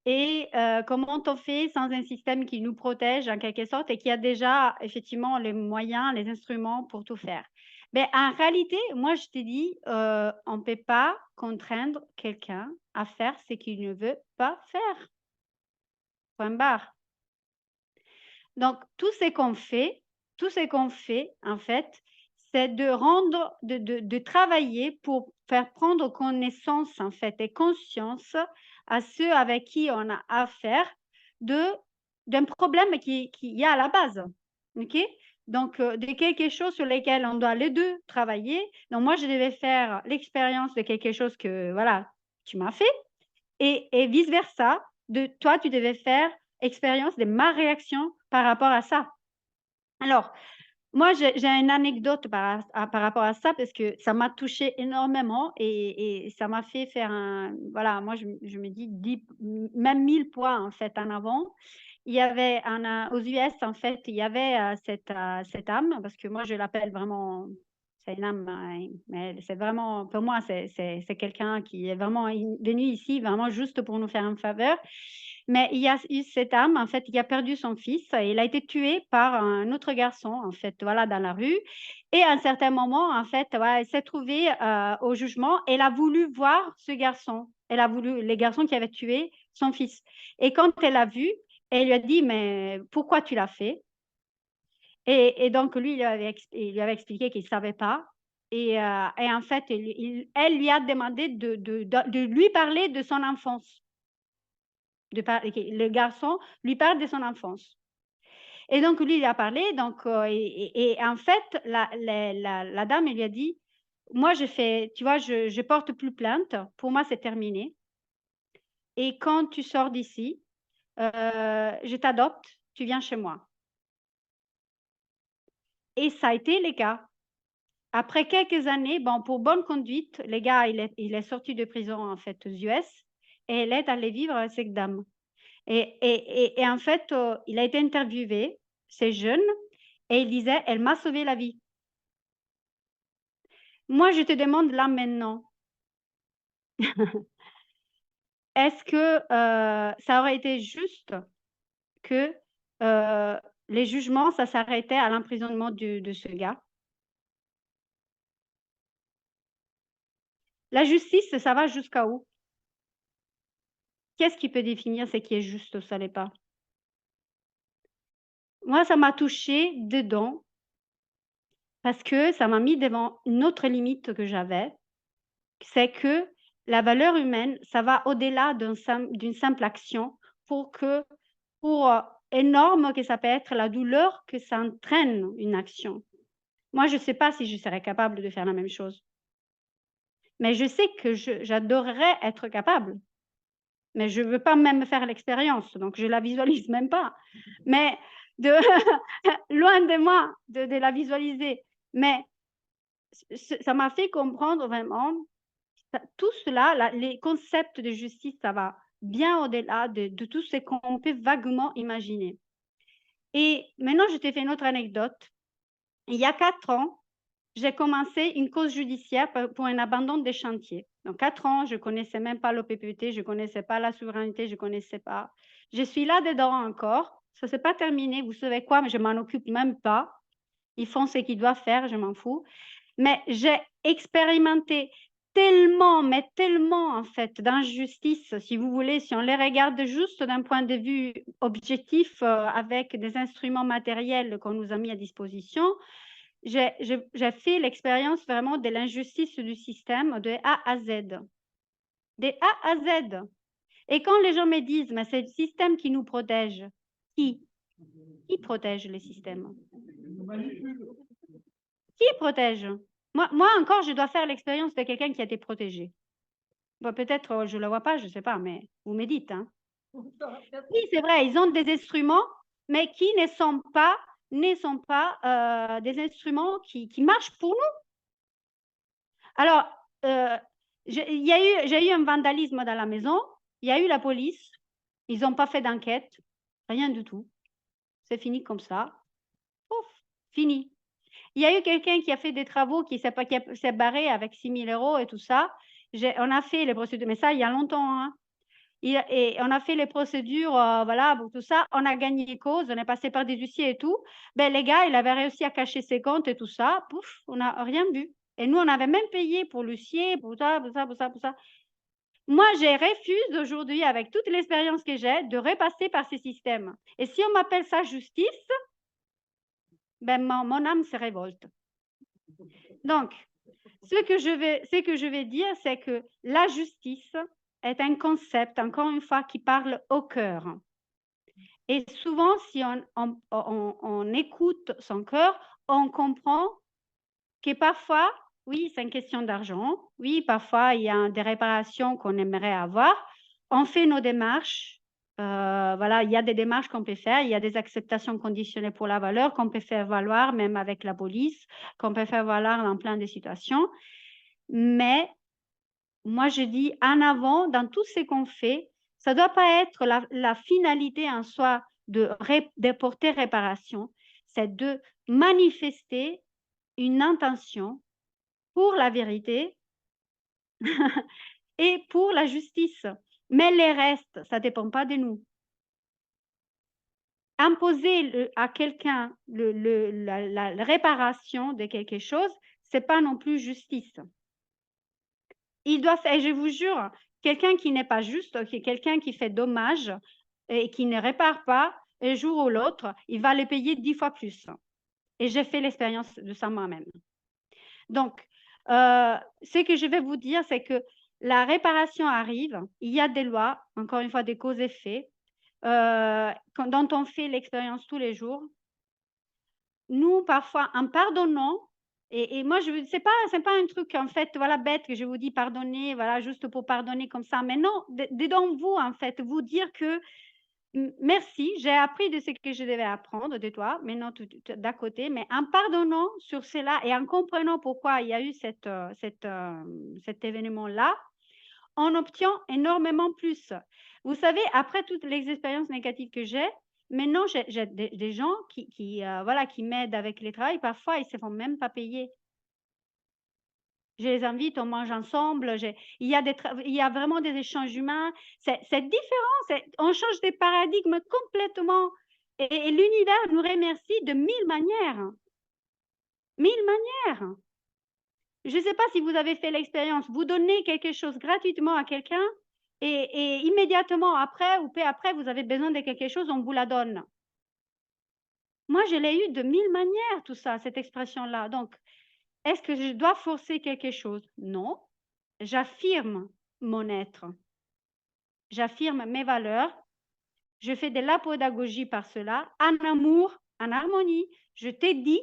et comment on fait sans un système qui nous protège en quelque sorte et qui a déjà effectivement les moyens, les instruments pour tout faire. Mais en réalité, moi, je te dis, on ne peut pas contraindre quelqu'un à faire ce qu'il ne veut pas faire. Point barre. Donc, tout ce qu'on fait, en fait, c'est de travailler pour faire prendre connaissance, en fait, et conscience à ceux avec qui on a affaire d'un problème qui y a à la base. OK? Donc, de quelque chose sur lequel on doit les deux travailler. Donc, moi, je devais faire l'expérience de quelque chose que, voilà, tu m'as fait. Et vice-versa, toi, tu devais faire expérience de ma réaction par rapport à ça. Alors, moi, j'ai une anecdote par rapport à ça parce que ça m'a touchée énormément et ça m'a fait faire un... Voilà, moi, je me dis même 1000 points, en fait, en avant. Il y avait aux US, en fait, il y avait cette âme, parce que moi, je l'appelle vraiment... C'est une âme, hein, mais c'est vraiment... Pour moi, c'est quelqu'un qui est vraiment venu ici, vraiment juste pour nous faire une faveur. Mais il y a eu cette âme, en fait, qui a perdu son fils. Il a été tué par un autre garçon, en fait, voilà, dans la rue. Et à un certain moment, en fait, voilà, elle s'est trouvée au jugement. Elle a voulu voir ce garçon. Elle a voulu les garçons qui avaient tué son fils. Et quand elle l'a vu, elle lui a dit, mais pourquoi tu l'as fait? Et donc, lui, il lui avait expliqué qu'il ne savait pas. Et en fait, elle lui a demandé de lui parler de son enfance. Le garçon lui parle de son enfance. Et donc, lui, il a parlé. Donc, et en fait, la dame, elle lui a dit, moi, tu vois, je porte plus plainte. Pour moi, c'est terminé. Et quand tu sors d'ici, je t'adopte, tu viens chez moi. Et ça a été le cas. Après quelques années, bon, pour bonne conduite, le gars, il est sorti de prison, en fait, aux US, et elle est allée vivre avec cette dame. Et en fait, il a été interviewé, c'est jeune, et il disait, elle m'a sauvé la vie. Moi, je te demande là maintenant, est-ce que ça aurait été juste que les jugements, ça s'arrêtait à l'emprisonnement de ce gars. La justice, ça va jusqu'à où? Qu'est-ce qui peut définir ce qui est juste ou ça l'est pas? Moi, ça m'a touchée dedans parce que ça m'a mis devant une autre limite que j'avais, c'est que la valeur humaine, ça va au-delà d'une simple action pour énorme que ça peut être la douleur que ça entraîne une action. Moi, je ne sais pas si je serais capable de faire la même chose. Mais je sais que j'adorerais être capable. Mais je ne veux pas même faire l'expérience, donc je ne la visualise même pas. Mais loin de moi de la visualiser. Mais ça m'a fait comprendre vraiment tout cela, les concepts de justice, ça va bien au-delà de tout ce qu'on peut vaguement imaginer. Et maintenant, je t'ai fait une autre anecdote. Il y a 4 ans, j'ai commencé une cause judiciaire pour un abandon des chantiers. Donc, 4 ans, je ne connaissais même pas l'OPPT, je ne connaissais pas la souveraineté, je ne connaissais pas. Je suis là-dedans encore. Ça ne s'est pas terminé. Vous savez quoi? Mais je ne m'en occupe même pas. Ils font ce qu'ils doivent faire, je m'en fous. Mais j'ai expérimenté tellement, mais tellement en fait d'injustice, si vous voulez, si on les regarde juste d'un point de vue objectif avec des instruments matériels qu'on nous a mis à disposition, j'ai fait l'expérience vraiment de l'injustice du système de A à Z. De A à Z. Et quand les gens me disent, mais c'est le système qui nous protège, qui protège le système? Qui protège? Moi encore, je dois faire l'expérience de quelqu'un qui a été protégé. Bon, peut-être, je ne le vois pas, je ne sais pas, mais vous me dites. Hein. Oui, c'est vrai, ils ont des instruments, mais qui ne sont pas des instruments qui marchent pour nous. Alors, j'ai eu un vandalisme dans la maison, il y a eu la police, ils n'ont pas fait d'enquête, rien du tout. C'est fini comme ça. Ouf, fini. Il y a eu quelqu'un qui a fait des travaux, qui s'est barré avec 6 000 € et tout ça. On a fait les procédures, mais ça, il y a longtemps. Hein. Et on a fait les procédures, voilà, pour tout ça. On a gagné cause, on est passé par des huissiers et tout. Ben, les gars, il avait réussi à cacher ses comptes et tout ça. Pouf, on n'a rien vu. Et nous, on avait même payé pour l'huissier, pour ça, pour ça, pour ça, pour ça. Moi, je refuse aujourd'hui, avec toute l'expérience que j'ai, de repasser par ces systèmes. Et si on m'appelle ça justice, ben, mon âme se révolte. Donc, ce que je vais dire, c'est que la justice est un concept, encore une fois, qui parle au cœur. Et souvent, si on écoute son cœur, on comprend que parfois, oui, c'est une question d'argent. Oui, parfois, il y a des réparations qu'on aimerait avoir. On fait nos démarches. Voilà, il y a des démarches qu'on peut faire, il y a des acceptations conditionnées pour la valeur qu'on peut faire valoir même avec la police, qu'on peut faire valoir dans plein de situations. Mais moi, je dis en avant, dans tout ce qu'on fait, ça ne doit pas être la finalité en soi de porter réparation, c'est de manifester une intention pour la vérité et pour la justice. Mais les restes, ça ne dépend pas de nous. Imposer à quelqu'un la réparation de quelque chose, ce n'est pas non plus justice. Il doit faire, et je vous jure, quelqu'un qui n'est pas juste, quelqu'un qui fait dommage et qui ne répare pas, un jour ou l'autre, il va les payer 10 fois plus. Et j'ai fait l'expérience de ça moi-même. Donc, ce que je vais vous dire, c'est que la réparation arrive, il y a des lois, encore une fois, des causes-effets, dont on fait l'expérience tous les jours. Nous, parfois, en pardonnant, et moi, c'est pas un truc, en fait, voilà, bête, que je vous dis pardonner, voilà, juste pour pardonner comme ça, mais non, dedans vous, en fait, vous dire que merci, j'ai appris de ce que je devais apprendre de toi, mais non d'à côté, mais en pardonnant sur cela et en comprenant pourquoi il y a eu cet événement-là, on obtient énormément plus. Vous savez, après toutes les expériences négatives que j'ai, maintenant, j'ai des gens qui m'aident avec les travaux. Parfois, ils ne se font même pas payer. Je les invite, on mange ensemble. Il y a vraiment des échanges humains. C'est différent. On change des paradigmes complètement. Et l'univers nous remercie de 1000 manières. 1000 manières. Je ne sais pas si vous avez fait l'expérience, vous donnez quelque chose gratuitement à quelqu'un et immédiatement après ou peu après, vous avez besoin de quelque chose, on vous la donne. Moi, je l'ai eu de 1000 manières, tout ça, cette expression-là. Donc, est-ce que je dois forcer quelque chose? Non. J'affirme mon être. J'affirme mes valeurs. Je fais de la pédagogie par cela, en amour, en harmonie. Je t'ai dit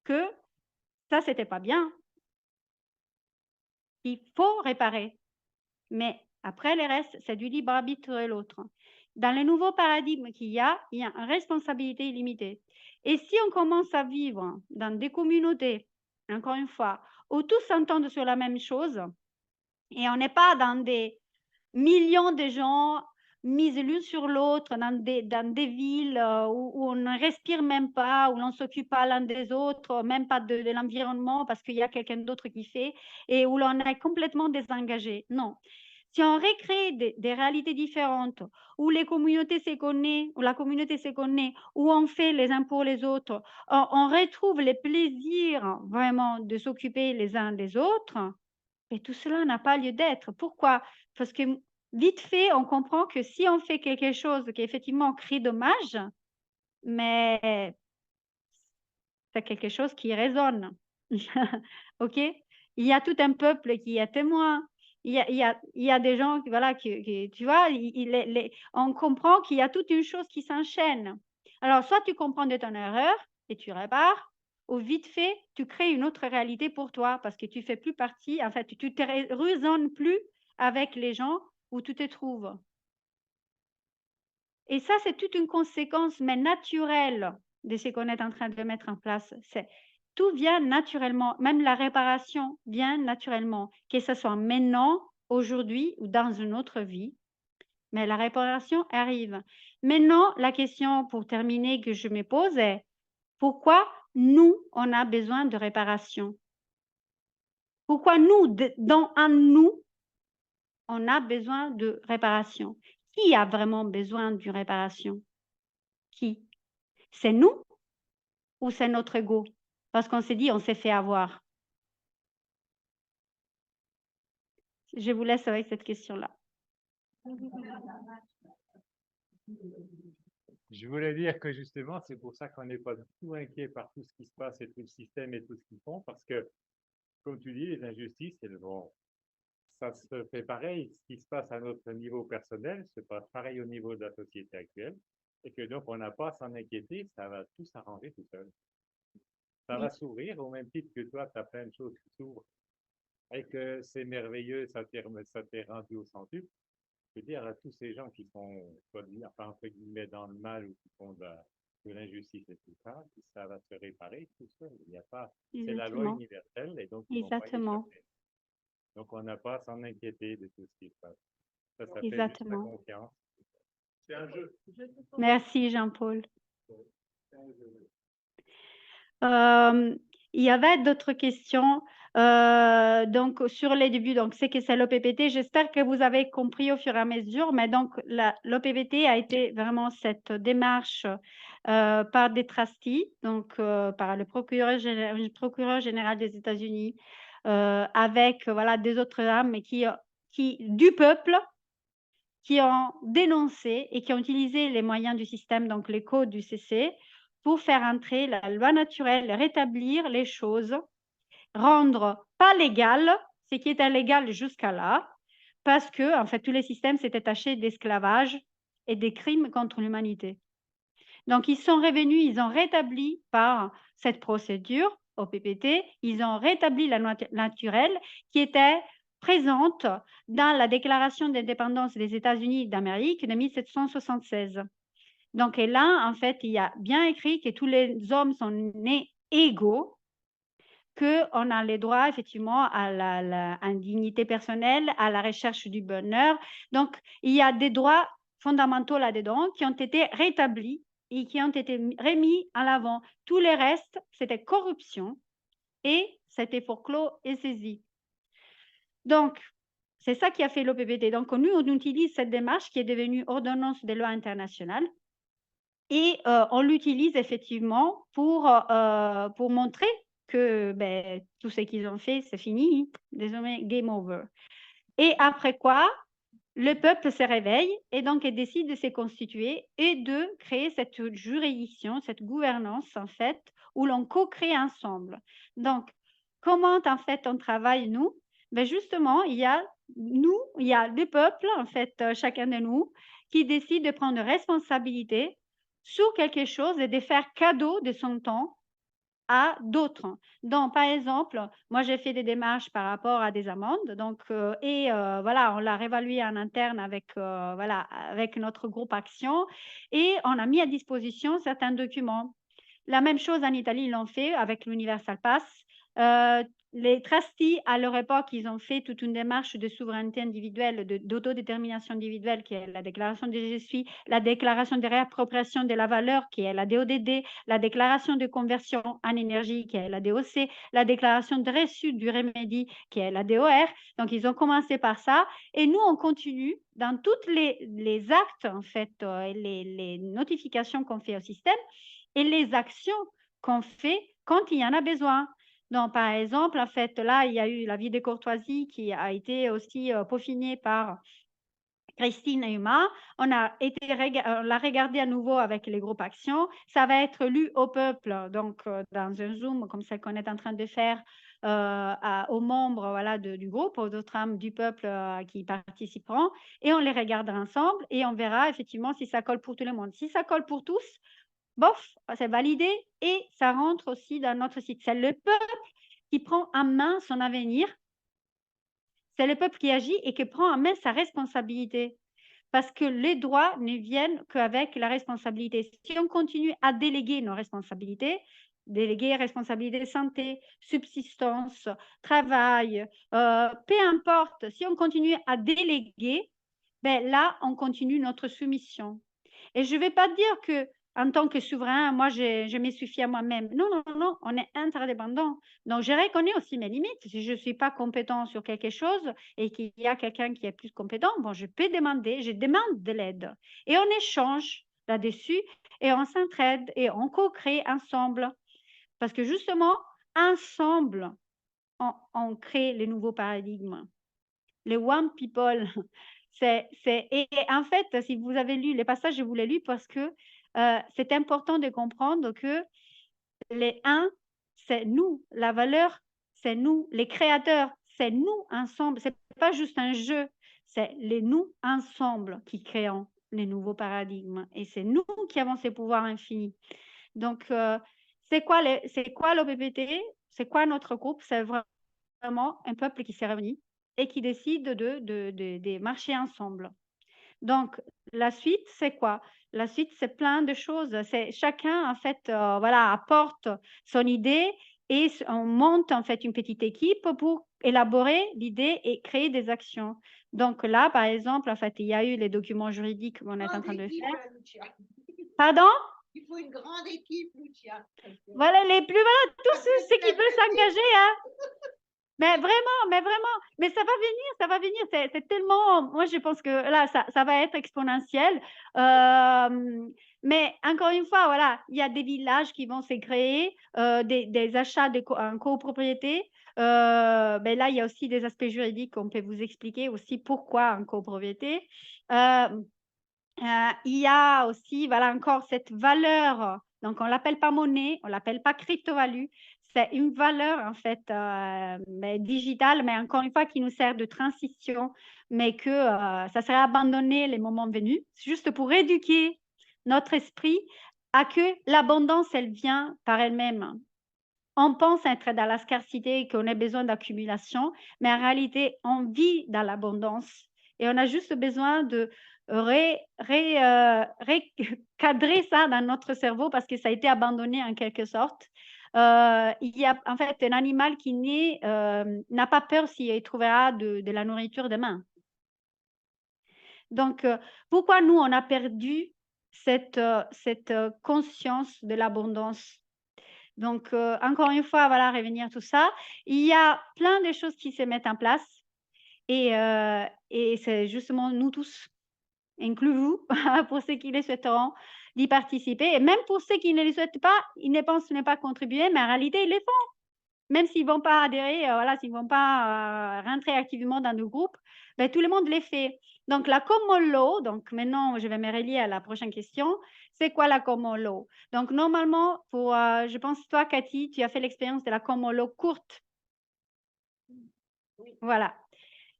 que ça, c'était pas bien. Il faut réparer. Mais après, le reste, c'est du libre arbitre de l'autre. Dans le nouveau paradigme qu'il y a une responsabilité illimitée. Et si on commence à vivre dans des communautés, encore une fois, où tous s'entendent sur la même chose, et on n'est pas dans des millions de gens mis l'un sur l'autre dans des villes où on ne respire même pas, où l'on ne s'occupe pas l'un des autres, même pas de l'environnement parce qu'il y a quelqu'un d'autre qui fait, et où l'on est complètement désengagé. Non. Si on recrée des réalités différentes, où les communautés se connaissent, où la communauté se connaît, où on fait les uns pour les autres, on retrouve les plaisirs vraiment de s'occuper les uns des autres, et tout cela n'a pas lieu d'être. Pourquoi? Parce que vite fait, on comprend que si on fait quelque chose qui effectivement crée dommage, mais c'est quelque chose qui résonne. OK? Il y a tout un peuple qui est témoin. Il y a des gens, voilà, qui tu vois, on comprend qu'il y a toute une chose qui s'enchaîne. Alors, soit tu comprends de ton erreur et tu répares, ou vite fait, tu crées une autre réalité pour toi parce que tu fais plus partie, en fait, tu te résonnes plus avec les gens où tu te trouves. Et ça, c'est toute une conséquence, mais naturelle, de ce qu'on est en train de mettre en place. Tout vient naturellement, même la réparation vient naturellement, que ce soit maintenant, aujourd'hui ou dans une autre vie. Mais la réparation arrive. Maintenant, la question pour terminer que je me pose est, pourquoi nous, on a besoin de réparation? Pourquoi nous, en nous, on a besoin de réparation? Qui a vraiment besoin d'une réparation? Qui? C'est nous ou c'est notre ego? Parce qu'on s'est dit, on s'est fait avoir. Je vous laisse avec cette question-là. Je voulais dire que justement, c'est pour ça qu'on n'est pas du tout inquiet par tout ce qui se passe et tout le système et tout ce qu'ils font, parce que, comme tu dis, les injustices, ça se fait pareil. Ce qui se passe à notre niveau personnel se passe pareil au niveau de la société actuelle, et que donc on n'a pas à s'en inquiéter, ça va tout s'arranger tout seul. Ça va s'ouvrir au même titre que toi, tu as plein de choses qui s'ouvrent et que c'est merveilleux, ça t'est rendu au centuple. Je veux dire, à tous ces gens qui sont, enfin, entre guillemets, dans le mal ou qui font de l'injustice et tout ça, ça va se réparer tout seul. Il n'y a pas, c'est la loi universelle et donc ils vont pas y échapper. Donc on n'a pas à s'en inquiéter de tout ce qui se passe. Ça fait juste la confiance. C'est un jeu. Merci Jean-Paul. Il y avait d'autres questions donc sur les débuts. Donc, c'est que c'est l'OPPT. J'espère que vous avez compris au fur et à mesure. Mais donc, l'OPPT a été vraiment cette démarche par des trustees, donc par le procureur général des États-Unis, avec voilà, des autres âmes qui, du peuple, qui ont dénoncé et qui ont utilisé les moyens du système, donc les codes du CC, pour faire entrer la loi naturelle, rétablir les choses, rendre pas légal ce qui était légal jusqu'à là, parce que en fait tous les systèmes s'étaient tachés d'esclavage et des crimes contre l'humanité. Donc ils sont revenus, ils ont rétabli par cette procédure au PPT, ils ont rétabli la loi naturelle qui était présente dans la Déclaration d'indépendance des États-Unis d'Amérique de 1776. Donc, et là, en fait, il y a bien écrit que tous les hommes sont nés égaux, qu'on a les droits, effectivement, à la dignité personnelle, à la recherche du bonheur. Donc, il y a des droits fondamentaux là-dedans qui ont été rétablis et qui ont été remis en avant. Tous les restes, c'était corruption et c'était forclos et saisi. Donc, c'est ça qui a fait l'OPPT. Donc, nous, on utilise cette démarche qui est devenue ordonnance de loi internationale. Et on l'utilise effectivement pour montrer que tout ce qu'ils ont fait, c'est fini. Désormais, game over. Et après quoi, le peuple se réveille et donc il décide de se constituer et de créer cette juridiction, cette gouvernance en fait, où l'on co-crée ensemble. Donc, comment en fait on travaille nous? Justement, il y a le peuple en fait, chacun de nous, qui décide de prendre responsabilité sur quelque chose et de faire cadeau de son temps à d'autres. Donc, par exemple, moi, j'ai fait des démarches par rapport à des amendes. Donc, voilà, on l'a réévalué en interne avec, voilà, avec notre groupe Action et on a mis à disposition certains documents. La même chose en Italie, ils l'ont fait avec l'Universal Pass. Les trustees, à leur époque, ils ont fait toute une démarche de souveraineté individuelle, d'autodétermination individuelle, qui est la déclaration de je suis, la déclaration de réappropriation de la valeur, qui est la DODD, la déclaration de conversion en énergie, qui est la DOC, la déclaration de reçu du remédie, qui est la DOR. Donc, ils ont commencé par ça. Et nous, on continue dans toutes les actes, en fait, les notifications qu'on fait au système et les actions qu'on fait quand il y en a besoin. Donc, par exemple, en fait, là, il y a eu la vie de courtoisie qui a été aussi peaufinée par Christine et Uma. On l'a regardé à nouveau avec les groupes actions. Ça va être lu au peuple, donc dans un Zoom, comme celle qu'on est en train de faire aux membres voilà, du groupe, aux autres âmes du peuple qui participeront. Et on les regardera ensemble et on verra effectivement si ça colle pour tout le monde. Si ça colle pour tous, bof, c'est validé et ça rentre aussi dans notre site. C'est le peuple qui prend en main son avenir. C'est le peuple qui agit et qui prend en main sa responsabilité. Parce que les droits ne viennent qu'avec la responsabilité. Si on continue à déléguer nos responsabilités, déléguer responsabilité santé, subsistance, travail, peu importe, si on continue à déléguer, là, on continue notre soumission. Et je ne vais pas dire que en tant que souverain, moi, je me suffis à moi-même. Non, non, non, on est interdépendant. Donc, je reconnais aussi mes limites. Si je ne suis pas compétent sur quelque chose et qu'il y a quelqu'un qui est plus compétent, bon, je peux demander, je demande de l'aide. Et on échange là-dessus et on s'entraide et on co-crée ensemble. Parce que justement, ensemble, on crée les nouveaux paradigmes. Les One People, et en fait, si vous avez lu les passages, je vous les lu parce que c'est important de comprendre que les uns, c'est nous, la valeur, c'est nous, les créateurs, c'est nous ensemble. C'est pas juste un jeu, c'est les nous ensemble qui créons les nouveaux paradigmes et c'est nous qui avons ces pouvoirs infinis. Donc, c'est quoi l'OPPT? C'est quoi notre groupe? C'est vraiment un peuple qui s'est réuni et qui décide de marcher ensemble. Donc, la suite, c'est quoi? La suite, c'est plein de choses. C'est chacun, en fait, voilà, apporte son idée et on monte, en fait, une petite équipe pour élaborer l'idée et créer des actions. Donc là, par exemple, en fait, il y a eu les documents juridiques qu'on est en train de faire. Pardon? Il faut une grande équipe, Lucia. Voilà, tous ceux qui veulent s'engager, hein. Mais ça va venir, c'est tellement, moi je pense que là, ça va être exponentiel. Mais encore une fois, voilà, il y a des villages qui vont se créer, des achats en copropriété. Là, il y a aussi des aspects juridiques qu'on peut vous expliquer aussi pourquoi en copropriété. Il y a aussi, voilà, encore cette valeur, donc on ne l'appelle pas monnaie, on ne l'appelle pas crypto-value, c'est une valeur en fait digitale, mais encore une fois qui nous sert de transition, mais que ça serait abandonné les moments venus, juste pour éduquer notre esprit à que l'abondance, elle vient par elle-même. On pense être dans la scarcité et qu'on a besoin d'accumulation, mais en réalité, on vit dans l'abondance et on a juste besoin de recadrer ça dans notre cerveau parce que ça a été abandonné en quelque sorte. Il y a en fait un animal qui n'a pas peur s'il trouvera de la nourriture demain. Donc, pourquoi nous, on a perdu cette conscience de l'abondance? Donc, encore une fois, voilà, revenir tout ça. Il y a plein de choses qui se mettent en place et c'est justement nous tous, inclus vous, pour ceux qui les souhaiteront, d'y participer. Et même pour ceux qui ne le souhaitent pas, ils ne pensent ne pas contribuer, mais en réalité, ils le font. Même s'ils ne vont pas adhérer, voilà, s'ils ne vont pas rentrer activement dans nos groupes, ben, tout le monde les fait. Donc, la common law, donc maintenant, je vais me relier à la prochaine question. C'est quoi la common law? Donc, normalement, je pense, toi, Cathy, tu as fait l'expérience de la common law courte. Oui. Voilà.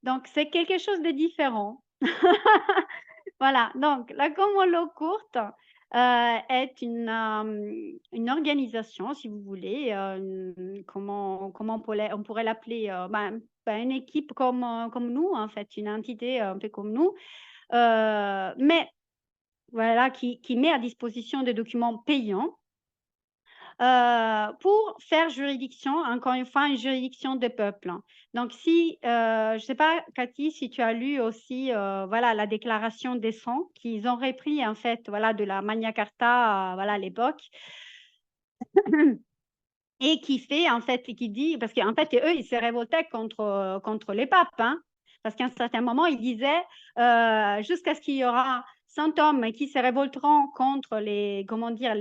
Donc, c'est quelque chose de différent. Voilà. Donc, la common law courte est une organisation, si vous voulez, comment on pourrait l'appeler, une équipe comme nous, en fait, une entité un peu comme nous, mais voilà, qui met à disposition des documents payants pour faire juridiction, encore une fois, une juridiction des peuples. Donc, si, je ne sais pas, Cathy, si tu as lu aussi voilà, la déclaration des 100 qu'ils ont repris, en fait, voilà, de la Magna Carta voilà, à l'époque, et qui fait, en fait, qui dit, parce qu'en fait, eux, ils se révoltaient contre les papes, hein, parce qu'à un certain moment, ils disaient, jusqu'à ce qu'il y aura 100 hommes qui se révolteront contre comment dire,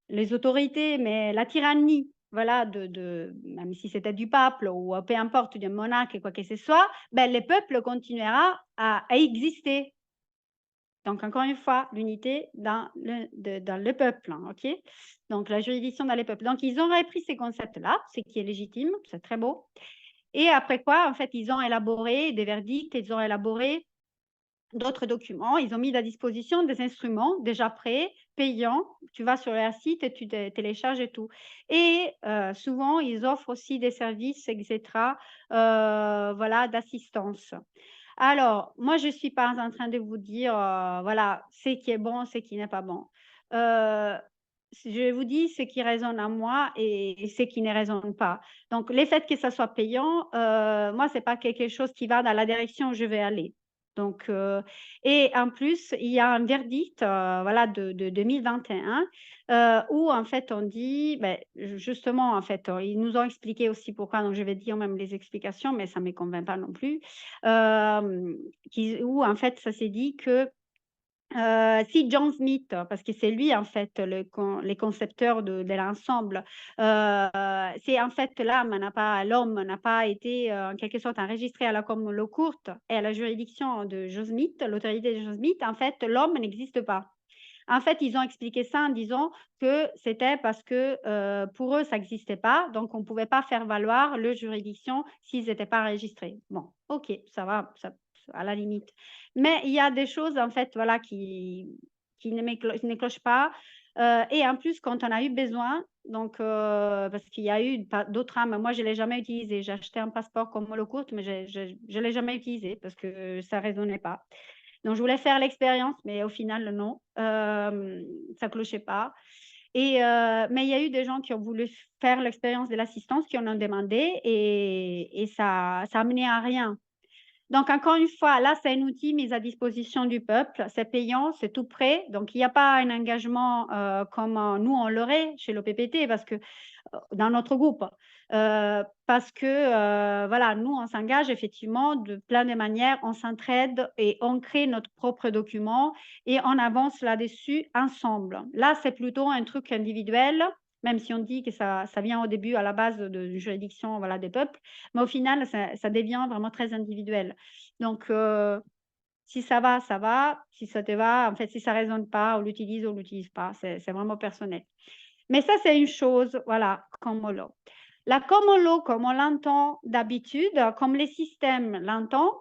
les autorités, mais la tyrannie, voilà, même si c'était du pape ou peu importe, du monarque, quoi que ce soit, ben, le peuple continuera à exister. Donc, encore une fois, l'unité dans le peuple, hein, OK? Donc, la juridiction dans les peuples. Donc, ils ont repris ces concepts-là, ce qui est légitime, c'est très beau. Et après quoi, en fait, ils ont élaboré des verdicts, ils ont élaboré d'autres documents. Ils ont mis à disposition des instruments déjà prêts, payants. Tu vas sur leur site et tu télécharges et tout. Et souvent, ils offrent aussi des services, etc., voilà, d'assistance. Alors, moi, je ne suis pas en train de vous dire, voilà, ce qui est bon, ce qui n'est pas bon. Je vous dis ce qui résonne à moi et ce qui ne résonne pas. Donc, le fait que ça soit payant, moi, ce n'est pas quelque chose qui va dans la direction où je vais aller. Donc, et en plus, il y a un verdict voilà, de 2021 où en fait on dit, ben, justement, en fait, ils nous ont expliqué aussi pourquoi, donc je vais dire même les explications, mais ça ne me convainc pas non plus, où en fait ça s'est dit que si John Smith, parce que c'est lui en fait les concepteurs de l'ensemble, c'est en fait l'homme n'a pas été en quelque sorte enregistré à la common law courte et à la juridiction de John Smith, l'autorité de John Smith, en fait l'homme n'existe pas. En fait, ils ont expliqué ça en disant que c'était parce que pour eux, ça n'existait pas, donc on ne pouvait pas faire valoir le juridiction s'ils n'étaient pas enregistrés. Bon, ok, ça va, ça, à la limite. Mais il y a des choses, en fait, voilà, qui ne clochent pas. Et en plus, quand on a eu besoin, donc, parce qu'il y a eu d'autres rames, moi, je ne l'ai jamais utilisé. J'ai acheté un passeport comme Holocaust, mais je ne l'ai jamais utilisé parce que ça ne résonnait pas. Donc, je voulais faire l'expérience, mais au final, non, ça ne clochait pas. Mais il y a eu des gens qui ont voulu faire l'expérience de l'assistance, qui en ont demandé, et ça a mené à rien. Donc, encore une fois, là, c'est un outil mis à disposition du peuple. C'est payant, c'est tout prêt. Donc, il n'y a pas un engagement comme nous, on l'aurait chez l'OPPT, parce que dans notre groupe. Parce que, voilà, nous, on s'engage effectivement de plein de manières, on s'entraide et on crée notre propre document et on avance là-dessus ensemble. Là, c'est plutôt un truc individuel, même si on dit que ça vient au début à la base de juridiction, voilà, des peuples, mais au final, ça devient vraiment très individuel. Donc, si ça va, ça va. Si ça te va, en fait, si ça ne résonne pas, on l'utilise pas. C'est vraiment personnel. Mais ça, c'est une chose, voilà, common law. La common law, comme on l'entend d'habitude, comme les systèmes l'entendent,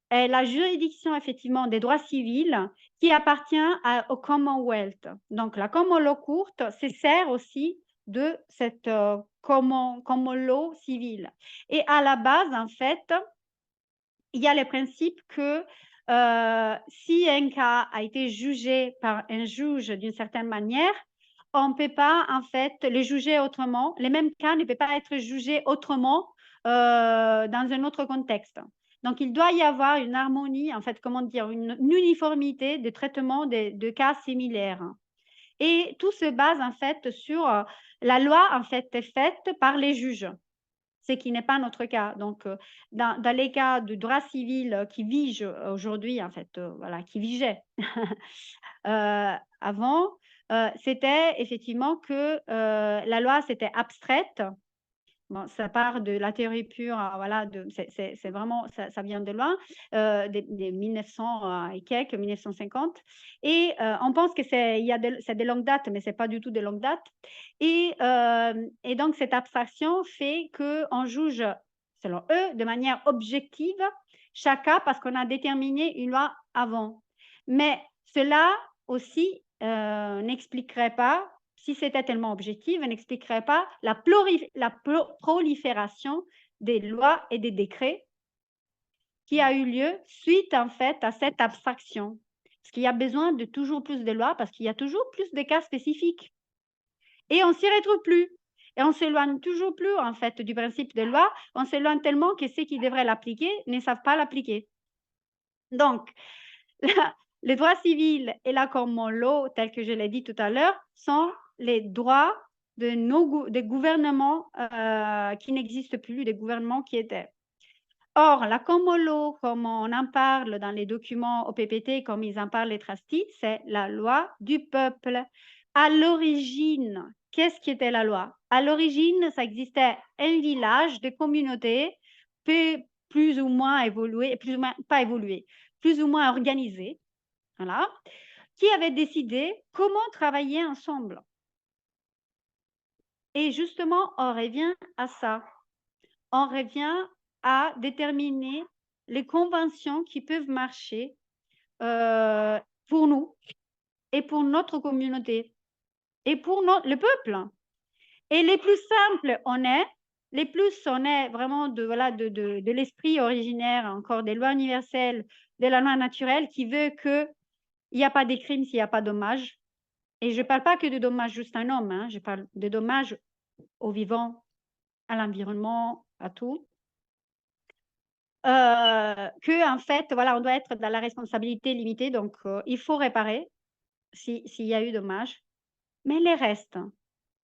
est la juridiction, effectivement, des droits civils qui appartient au Commonwealth. Donc, la common law courte se sert aussi de cette common law civile. Et à la base, en fait, il y a le principe que si un cas a été jugé par un juge d'une certaine manière, on ne peut pas, en fait, le juger autrement. Les mêmes cas ne peuvent pas être jugés autrement dans un autre contexte. Donc, il doit y avoir une harmonie, en fait, comment dire, une uniformité de traitement de cas similaires. Et tout se base, en fait, sur la loi, en fait, est faite par les juges. ce qui n'est pas notre cas. Donc, dans les cas de droit civil qui vigent aujourd'hui, en fait, voilà, qui vigeaient avant, c'était effectivement que la loi, c'était abstraite. Bon, ça part de la théorie pure, voilà, c'est vraiment, ça vient de loin, des 1900 et quelques, 1950. Et on pense que c'est des longues dates, mais ce n'est pas du tout des longues dates. Et donc, cette abstraction fait qu'on juge, selon eux, de manière objective chaque cas parce qu'on a déterminé une loi avant. Mais cela aussi n'expliquerait pas, si c'était tellement objectif, n'expliquerait pas la prolifération des lois et des décrets qui a eu lieu suite en fait à cette abstraction. Parce qu'il y a besoin de toujours plus de lois, parce qu'il y a toujours plus de cas spécifiques. Et on ne s'y retrouve plus. Et on s'éloigne toujours plus en fait du principe de loi. On s'éloigne tellement que ceux qui devraient l'appliquer ne savent pas l'appliquer. Donc, le droit civil et la common law, tel que je l'ai dit tout à l'heure, sont les droits des gouvernements qui n'existent plus, des gouvernements qui étaient. Or, la common law, comme on en parle dans les documents OPPT, comme ils en parlent les trustees, c'est la loi du peuple. À l'origine, qu'est-ce qui était la loi? À l'origine, ça existait un village de communautés plus ou moins évolué, plus ou moins, pas évolué, plus ou moins organisé, voilà, qui avait décidé comment travailler ensemble. Et justement, on revient à ça. On revient à déterminer les conventions qui peuvent marcher pour nous et pour notre communauté et pour le peuple. Et les plus simples on est vraiment de l'esprit originaire, encore des lois universelles, de la loi naturelle qui veut qu'il n'y a pas de crime s'il n'y a pas de dommages. Et je ne parle pas que de dommages juste à un homme, hein, je parle de dommages aux vivants, à l'environnement, à tout. Que en fait, voilà, on doit être dans la responsabilité limitée, donc il faut réparer s'il y a eu dommage. Mais les restes,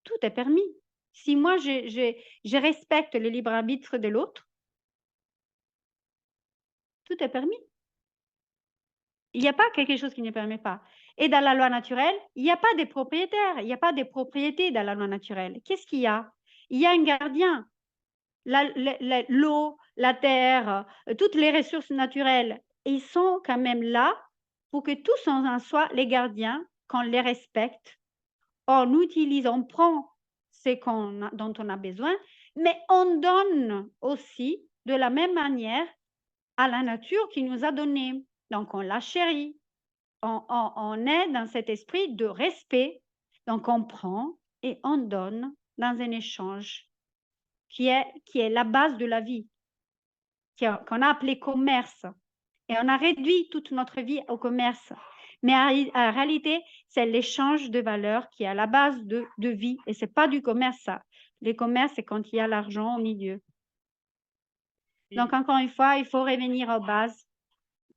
tout est permis. Si moi, je respecte le libre arbitre de l'autre, tout est permis. Il n'y a pas quelque chose qui ne permet pas. Et dans la loi naturelle, il n'y a pas de propriétaires, il n'y a pas de propriété dans la loi naturelle. Qu'est-ce qu'il y a? Il y a un gardien. L'eau, la terre, toutes les ressources naturelles, ils sont quand même là pour que tous en soient les gardiens, qu'on les respecte. On utilise, on prend ce dont on a besoin, mais on donne aussi de la même manière à la nature qui nous a donné. Donc, on la chérit. On est dans cet esprit de respect. Donc, on prend et on donne dans un échange qui est la base de la vie, qu'on a appelé commerce. Et on a réduit toute notre vie au commerce. Mais en réalité, c'est l'échange de valeurs qui est à la base de vie. Et ce n'est pas du commerce, ça. Le commerce, c'est quand il y a l'argent au milieu. Donc, encore une fois, il faut revenir aux bases.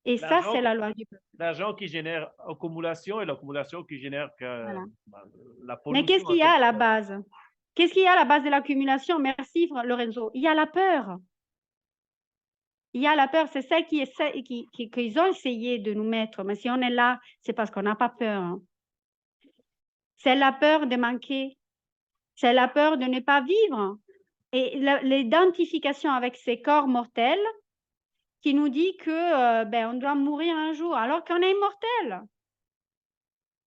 Et ça, c'est la loi du peuple. L'argent qui génère accumulation et l'accumulation qui génère voilà. La pollution. Mais qu'est-ce qu'il y a à la base? Qu'est-ce qu'il y a à la base de l'accumulation? Merci, Lorenzo. Il y a la peur. Il y a la peur, c'est celle qu'ils ont essayé de nous mettre. Mais si on est là, c'est parce qu'on n'a pas peur. Hein. C'est la peur de manquer. C'est la peur de ne pas vivre. Et l'identification avec ces corps mortels qui nous dit que on doit mourir un jour alors qu'on est immortel.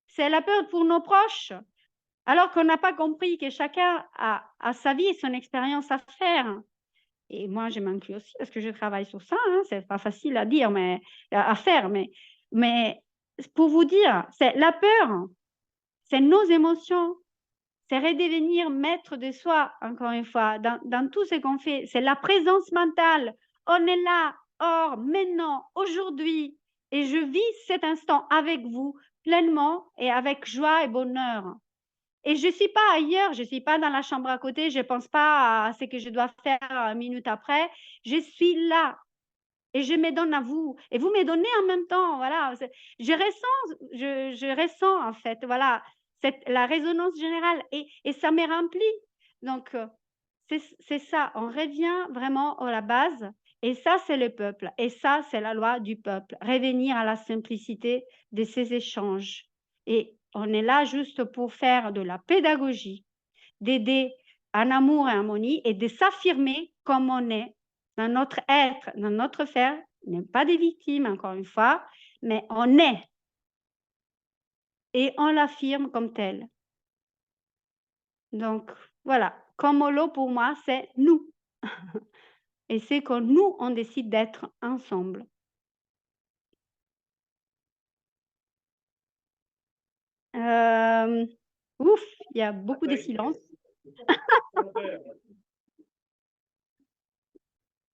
C'est la peur pour nos proches. Alors qu'on n'a pas compris que chacun a sa vie et son expérience à faire. Et moi, je m'inclus aussi parce que je travaille sur ça. Hein. Ce n'est pas facile à dire, mais à faire. Mais pour vous dire, c'est la peur, c'est nos émotions, c'est redevenir maître de soi, encore une fois, dans tout ce qu'on fait. C'est la présence mentale. On est là, or, maintenant, aujourd'hui, et je vis cet instant avec vous pleinement et avec joie et bonheur. Et je ne suis pas ailleurs, je ne suis pas dans la chambre à côté, je ne pense pas à ce que je dois faire 1 minute après. Je suis là et je me donne à vous. Et vous me donnez en même temps. Voilà. Je ressens en fait, voilà, la résonance générale et ça me remplit. Donc, c'est ça, on revient vraiment à la base et ça, c'est le peuple et ça, c'est la loi du peuple. Revenir à la simplicité de ces échanges et on est là juste pour faire de la pédagogie, d'aider en amour et harmonie et de s'affirmer comme on est dans notre être, dans notre faire. On n'est pas des victimes, encore une fois, mais on est et on l'affirme comme tel. Donc, voilà, Komolo pour moi, c'est nous. Et c'est quand nous, on décide d'être ensemble. Ouf, il y a beaucoup de silence.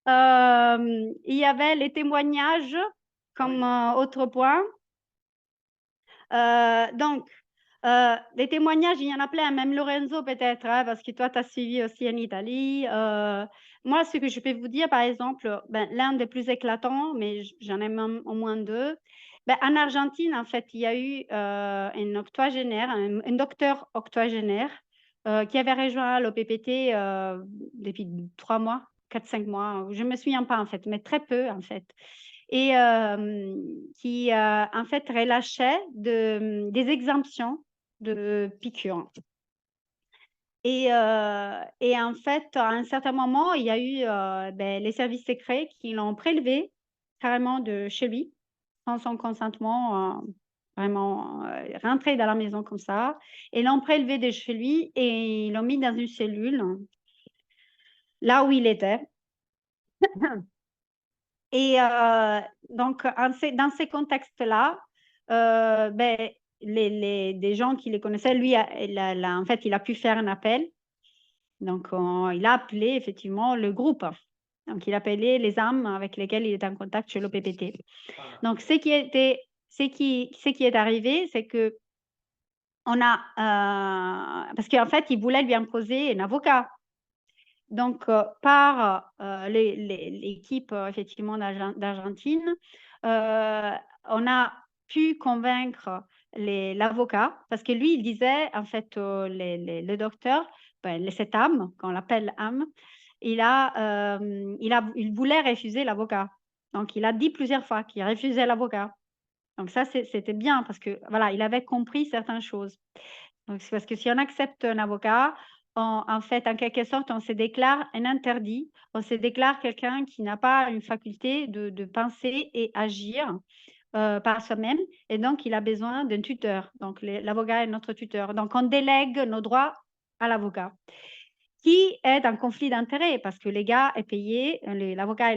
Il y avait les témoignages comme autre point. Donc, les témoignages, il y en a plein, même Lorenzo peut-être, hein, parce que toi, tu as suivi aussi en Italie. Moi, ce que je peux vous dire, par exemple, ben, l'un des plus éclatants, mais j'en ai même au moins deux, ben, en Argentine, en fait, il y a eu un octogénaire, un docteur octogénaire qui avait rejoint l'OPPT depuis 3 mois, 4-5 mois, je ne me souviens pas en fait, mais très peu en fait et qui, en fait, relâchait des exemptions de piqûres. Et en fait, à un certain moment, il y a eu ben, les services secrets qui l'ont prélevé carrément de chez lui, sans son consentement, vraiment rentré dans la maison comme ça, et l'ont prélevé de chez lui et ils l'ont mis dans une cellule, là où il était. Et donc, dans ces contextes-là, ben, des gens qui les connaissaient, lui, en fait, il a pu faire un appel. Donc, il a appelé effectivement le groupe. Donc, il a appelé les âmes avec lesquelles il était en contact chez l'OPPT. Donc, ce qui est arrivé, c'est que on a, parce qu'en fait, il voulait lui imposer un avocat. Donc, par l'équipe effectivement d'Argentine, on a pu convaincre l'avocat, parce que lui, il disait, en fait, le docteur, ben, cette âme, qu'on l'appelle âme, il voulait refuser l'avocat. Donc, il a dit plusieurs fois qu'il refusait l'avocat. Donc ça, c'était bien parce que voilà, il avait compris certaines choses. Donc c'est parce que si on accepte un avocat, en fait, en quelque sorte, on se déclare un interdit, on se déclare quelqu'un qui n'a pas une faculté de penser et agir par soi-même, et donc il a besoin d'un tuteur. Donc l'avocat est notre tuteur. Donc on délègue nos droits à l'avocat, qui est en conflit d'intérêts parce que l'avocat est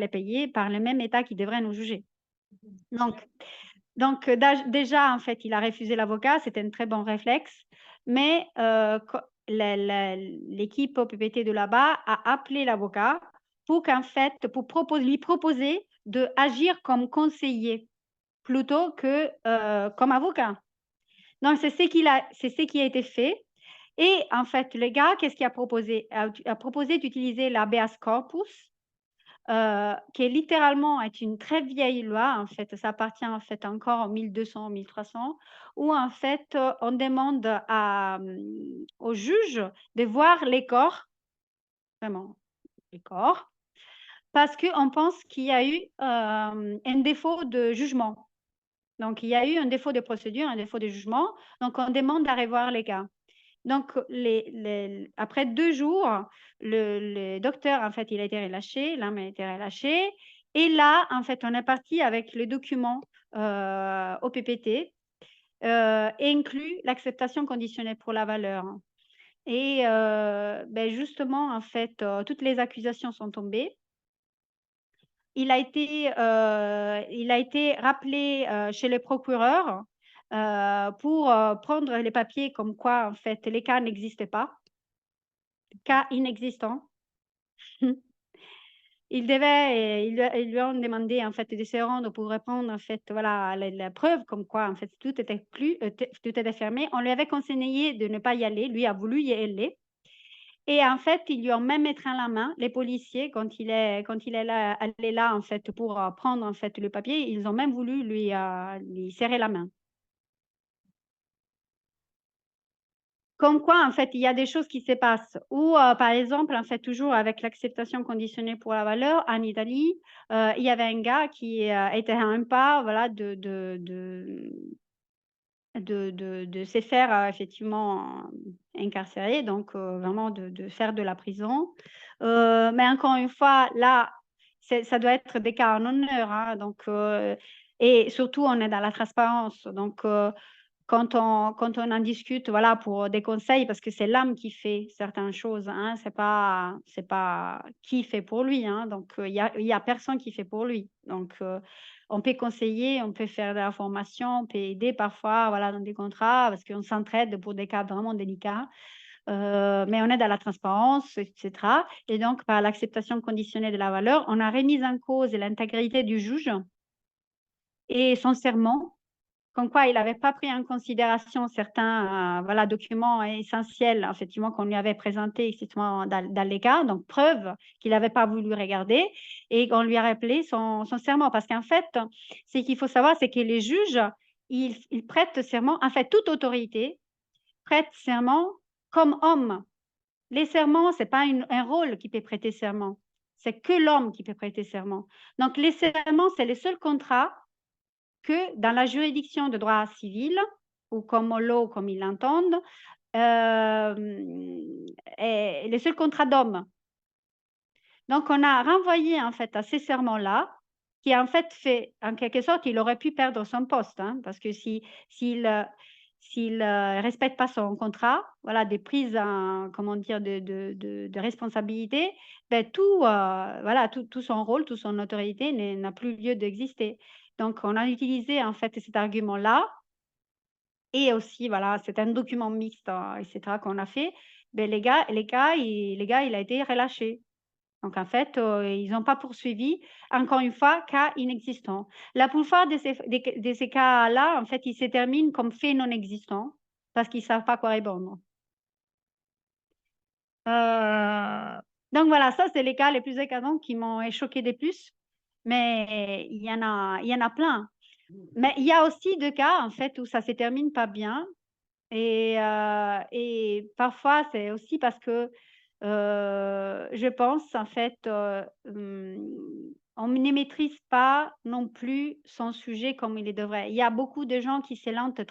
payé par le même État qui devrait nous juger. Donc, déjà, en fait, il a refusé l'avocat, c'était un très bon réflexe, mais l'équipe OPPT de là-bas a appelé l'avocat pour qu'en fait, lui proposer d'agir comme conseiller plutôt que comme avocat. Donc, c'est ce qui a été fait. Et en fait, le gars, qu'est-ce qu'il a proposé? A proposé d'utiliser l'habeas corpus, qui littéralement est une très vieille loi, en fait, ça appartient en fait encore en 1200, 1300, où en fait, on demande au juge de voir les corps, vraiment les corps, parce qu'on pense qu'il y a eu un défaut de jugement. Donc, il y a eu un défaut de procédure, un défaut de jugement, donc on demande à revoir les cas. Donc, après 2 jours, le docteur, en fait, il a été relâché, l'âme a été relâchée. Et là, en fait, on est parti avec le document au PPT, inclus l'acceptation conditionnelle pour la valeur. Et ben justement, en fait, toutes les accusations sont tombées. Il a été rappelé chez le procureur pour prendre les papiers comme quoi, en fait, les cas n'existaient pas, cas inexistants. Ils lui ont demandé, en fait, de se rendre pour répondre, en fait, voilà, la preuve comme quoi, en fait, tout était fermé. On lui avait conseillé de ne pas y aller. Lui a voulu y aller. Et en fait, ils lui ont même étreint la main, les policiers, quand il est allé là, en fait, pour prendre, en fait, le papier, ils ont même voulu lui serrer la main. Comme quoi, en fait, il y a des choses qui se passent. Ou, par exemple, en fait, toujours avec l'acceptation conditionnée pour la valeur, en Italie, il y avait un gars qui était à un pas, voilà, de se faire effectivement incarcérer, donc vraiment de faire de la prison. Mais encore une fois, là, ça doit être des cas en honneur, hein, donc, et surtout, on est dans la transparence. Donc, quand on en discute, voilà, pour des conseils, parce que c'est l'âme qui fait certaines choses, hein, c'est pas qui fait pour lui, hein, donc il y a personne qui fait pour lui. Donc, on peut conseiller, on peut faire de la formation, on peut aider parfois, voilà, dans des contrats, parce qu'on s'entraide pour des cas vraiment délicats. Mais on est dans la transparence, etc. Et donc, par l'acceptation conditionnée de la valeur, on a remis en cause l'intégrité du juge et son serment, comme quoi il n'avait pas pris en considération certains voilà, documents essentiels, effectivement, qu'on lui avait présentés dans les cas, donc preuve qu'il n'avait pas voulu regarder, et qu'on lui a rappelé son serment. Parce qu'en fait, ce qu'il faut savoir, c'est que les juges, ils prêtent serment, en fait, toute autorité prête serment comme homme. Les serments, ce n'est pas un rôle qui peut prêter serment, c'est que l'homme qui peut prêter serment. Donc, les serments, c'est les seuls contrats que dans la juridiction de droit civil, ou comme law, comme ils l'entendent, les seuls contrats d'hommes. Donc, on a renvoyé en fait à ces serments-là, qui en fait fait, en quelque sorte, il aurait pu perdre son poste, hein, parce que s'il respecte pas son contrat, voilà, des prises, comment dire, de responsabilité, ben voilà, tout son rôle, toute son autorité n'a plus lieu d'exister. Donc, on a utilisé en fait cet argument-là, et aussi, voilà, c'est un document mixte, etc., qu'on a fait. Ben, les gars, il a été relâché. Donc, en fait, ils n'ont pas poursuivi, encore une fois, cas inexistants. La plupart de ces cas-là, en fait, ils se terminent comme faits non existants parce qu'ils ne savent pas quoi répondre. Donc, voilà, ça, c'est les cas les plus éclatants qui m'ont choqué des plus. Mais il y en a plein. Mais il y a aussi des cas, en fait, où ça ne se termine pas bien. Et parfois, c'est aussi parce que je pense, en fait, on ne maîtrise pas non plus son sujet comme il devrait. Il y a beaucoup de gens qui se lancent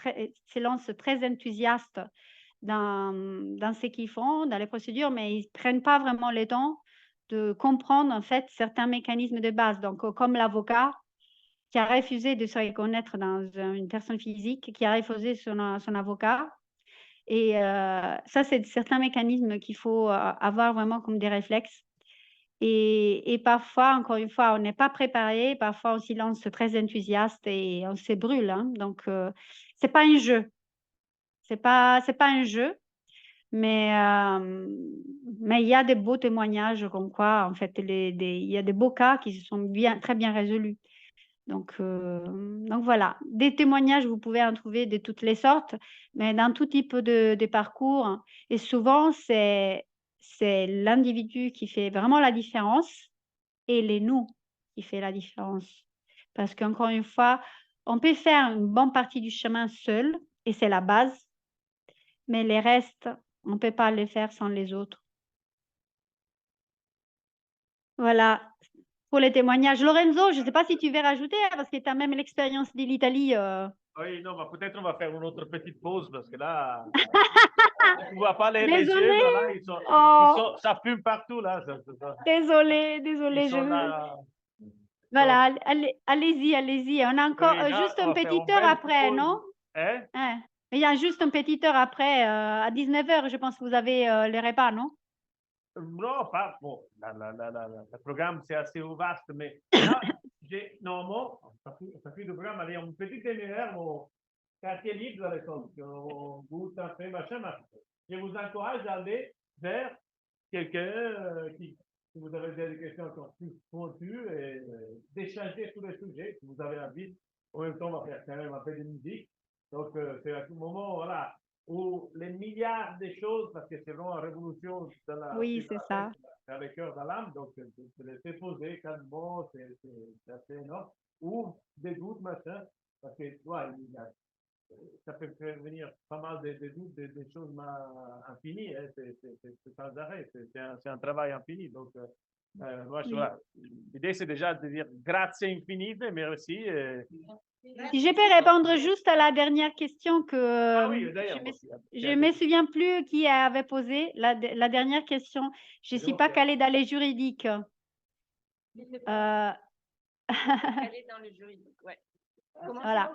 très enthousiastes dans ce qu'ils font, dans les procédures, mais ils ne prennent pas vraiment le temps de comprendre, en fait, certains mécanismes de base. Donc, comme l'avocat qui a refusé de se reconnaître dans une personne physique, qui a refusé son avocat. Et ça, c'est certains mécanismes qu'il faut avoir vraiment comme des réflexes. Et parfois, encore une fois, on n'est pas préparé. Parfois, on s'y lance très enthousiaste et on se brûle, hein. Donc, c'est pas un jeu. C'est pas un jeu. Mais il y a des beaux témoignages comme quoi, en fait, il y a des beaux cas qui se sont très bien résolus. Donc voilà, des témoignages, vous pouvez en trouver de toutes les sortes, mais dans tout type de parcours. Et souvent, c'est l'individu qui fait vraiment la différence et les nous qui fait la différence. Parce qu'encore une fois, on peut faire une bonne partie du chemin seul, et c'est la base, mais les restes, on ne peut pas les faire sans les autres. Voilà, pour les témoignages. Lorenzo, je ne sais pas si tu veux rajouter, hein, parce que tu as même l'expérience de l'Italie. Oui, non, mais peut-être on va faire une autre petite pause parce que là, on ne voit pas les Désolée. yeux, là, ça fume partout, là. Désolée, Ils sont là. Voilà, allez-y. On a encore Oui, là, juste on une va faire petite une heure belle après, pause. non? Hein? Hein. Il y a juste une petite heure après, à 19h, je pense que vous avez le repas, non? Non, pas bon. Le programme, c'est assez vaste, mais là, normalement, ça fait le programme, allez, une petite demi-heure au quartier libre de l'école, on goûte un peu, machin. Je vous encourage à aller vers quelqu'un si vous avez des questions encore plus pointues et d'échanger sur les sujets, si vous avez envie. En même temps, on va faire quand même un peu de musique. Donc, c'est à ce moment, voilà, où les milliards de choses, parce que c'est vraiment une révolution dans Oui, c'est ça. dans le cœur de l'âme, donc se laisser poser calmement, c'est assez énorme. Ou des doutes, machin, parce que, ouais, ça peut faire venir pas mal de doutes, des choses infinies. Hein, c'est sans arrêt, c'est un travail infini. Donc, moi, l'idée, c'est déjà de dire grazie infinite, merci. Si je peux répondre juste à la dernière question que oui, d'ailleurs. je me souviens plus qui avait posé la dernière question. Je ne suis pas calée dans les juridiques. Calée dans le juridique, ouais. Voilà.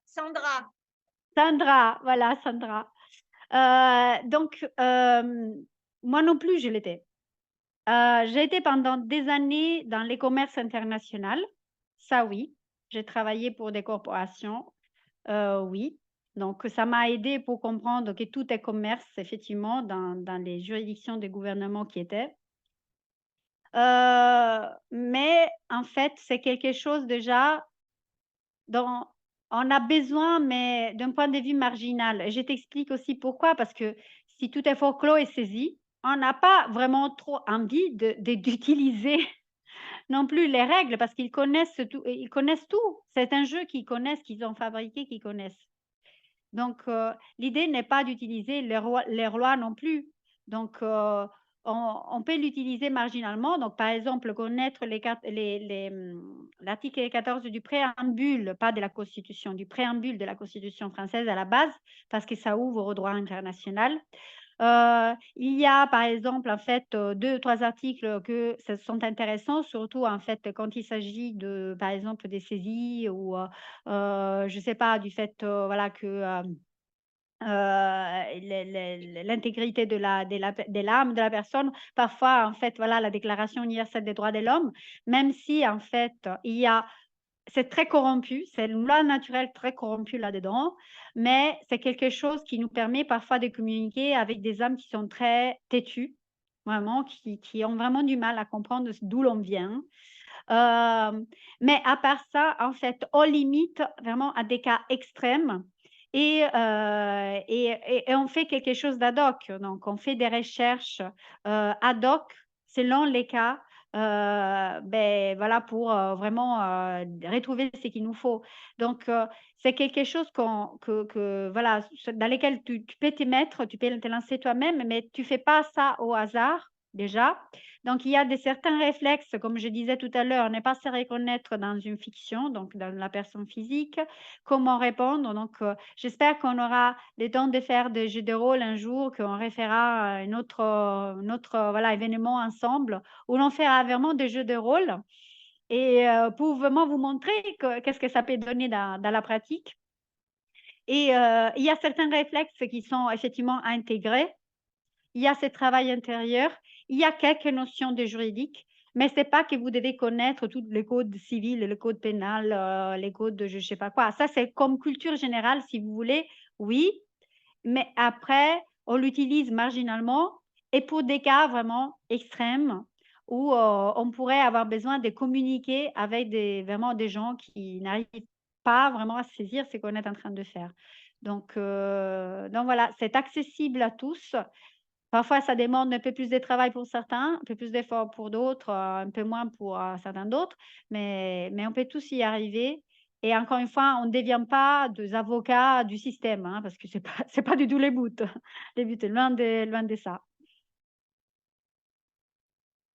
Sandra. Sandra, voilà, Sandra. Donc, moi non plus, je l'étais. J'ai été pendant des années dans les commerces internationaux. Ça, oui. J'ai travaillé pour des corporations. Oui. Donc, ça m'a aidé pour comprendre que tout est commerce, effectivement, dans les juridictions des gouvernements qui étaient. Mais en fait, c'est quelque chose déjà dont on a besoin, mais d'un point de vue marginal. Et je t'explique aussi pourquoi, parce que si tout est forclos et saisi, on n'a pas vraiment trop envie d'utiliser non plus les règles, parce qu'ils connaissent tout. Ils connaissent tout. C'est un jeu qu'ils connaissent, qu'ils ont fabriqué, qu'ils connaissent. Donc, l'idée n'est pas d'utiliser les lois non plus. Donc, on peut l'utiliser marginalement. Donc, par exemple, connaître l'article 14 du préambule, pas de la Constitution, du préambule de la Constitution française à la base, parce que ça ouvre au droit international. Il y a, par exemple, en fait, 2 ou 3 articles que sont intéressants, surtout, en fait, quand il s'agit de, par exemple, des saisies ou, je ne sais pas, du fait, voilà, que l'intégrité de l'âme de la personne, parfois, en fait, voilà, la Déclaration universelle des droits de l'homme, même si, en fait, c'est très corrompu, c'est une loi naturelle très corrompue là-dedans, mais c'est quelque chose qui nous permet parfois de communiquer avec des âmes qui sont très têtues, vraiment, qui ont vraiment du mal à comprendre d'où l'on vient. Mais à part ça, en fait, on limite vraiment à des cas extrêmes et on fait quelque chose d'ad hoc. Donc, on fait des recherches ad hoc selon les cas, ben, voilà, pour vraiment retrouver ce qu'il nous faut. Donc, c'est quelque chose voilà, dans lequel tu peux te mettre, tu peux te lancer toi-même, mais tu ne fais pas ça au hasard déjà. Donc, il y a certains réflexes, comme je disais tout à l'heure, ne pas se reconnaître dans une fiction, donc dans la personne physique, comment répondre. Donc, j'espère qu'on aura le temps de faire des jeux de rôle un jour, qu'on refera un autre voilà, événement ensemble, où l'on fera vraiment des jeux de rôle et pour vraiment vous montrer qu'est-ce que ça peut donner dans la pratique. Et il y a certains réflexes qui sont effectivement intégrés. Il y a ce travail intérieur, il y a quelques notions de juridique, mais ce n'est pas que vous devez connaître tous les codes civils, le code pénal, les codes de je ne sais pas quoi. Ça, c'est comme culture générale, si vous voulez, oui, mais après, on l'utilise marginalement et pour des cas vraiment extrêmes où on pourrait avoir besoin de communiquer avec vraiment des gens qui n'arrivent pas vraiment à saisir ce qu'on est en train de faire. Donc voilà, c'est accessible à tous. Parfois, ça demande un peu plus de travail pour certains, un peu plus d'efforts pour d'autres, un peu moins pour certains d'autres, mais on peut tous y arriver. Et encore une fois, on ne devient pas des avocats du système, hein, parce que ce n'est pas du tout le but. Le but est loin de ça.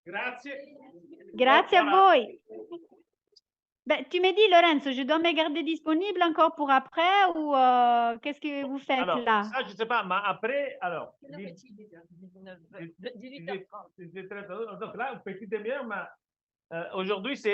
Grazie. Grazie a voi. Ben, tu me dis, Lorenzo, je dois me garder disponible encore pour après ou qu'est-ce que vous faites Alors, là? ça, je ne sais pas, mais après, alors, 18h30. donc là, une petite demi-heure, mais aujourd'hui, c'est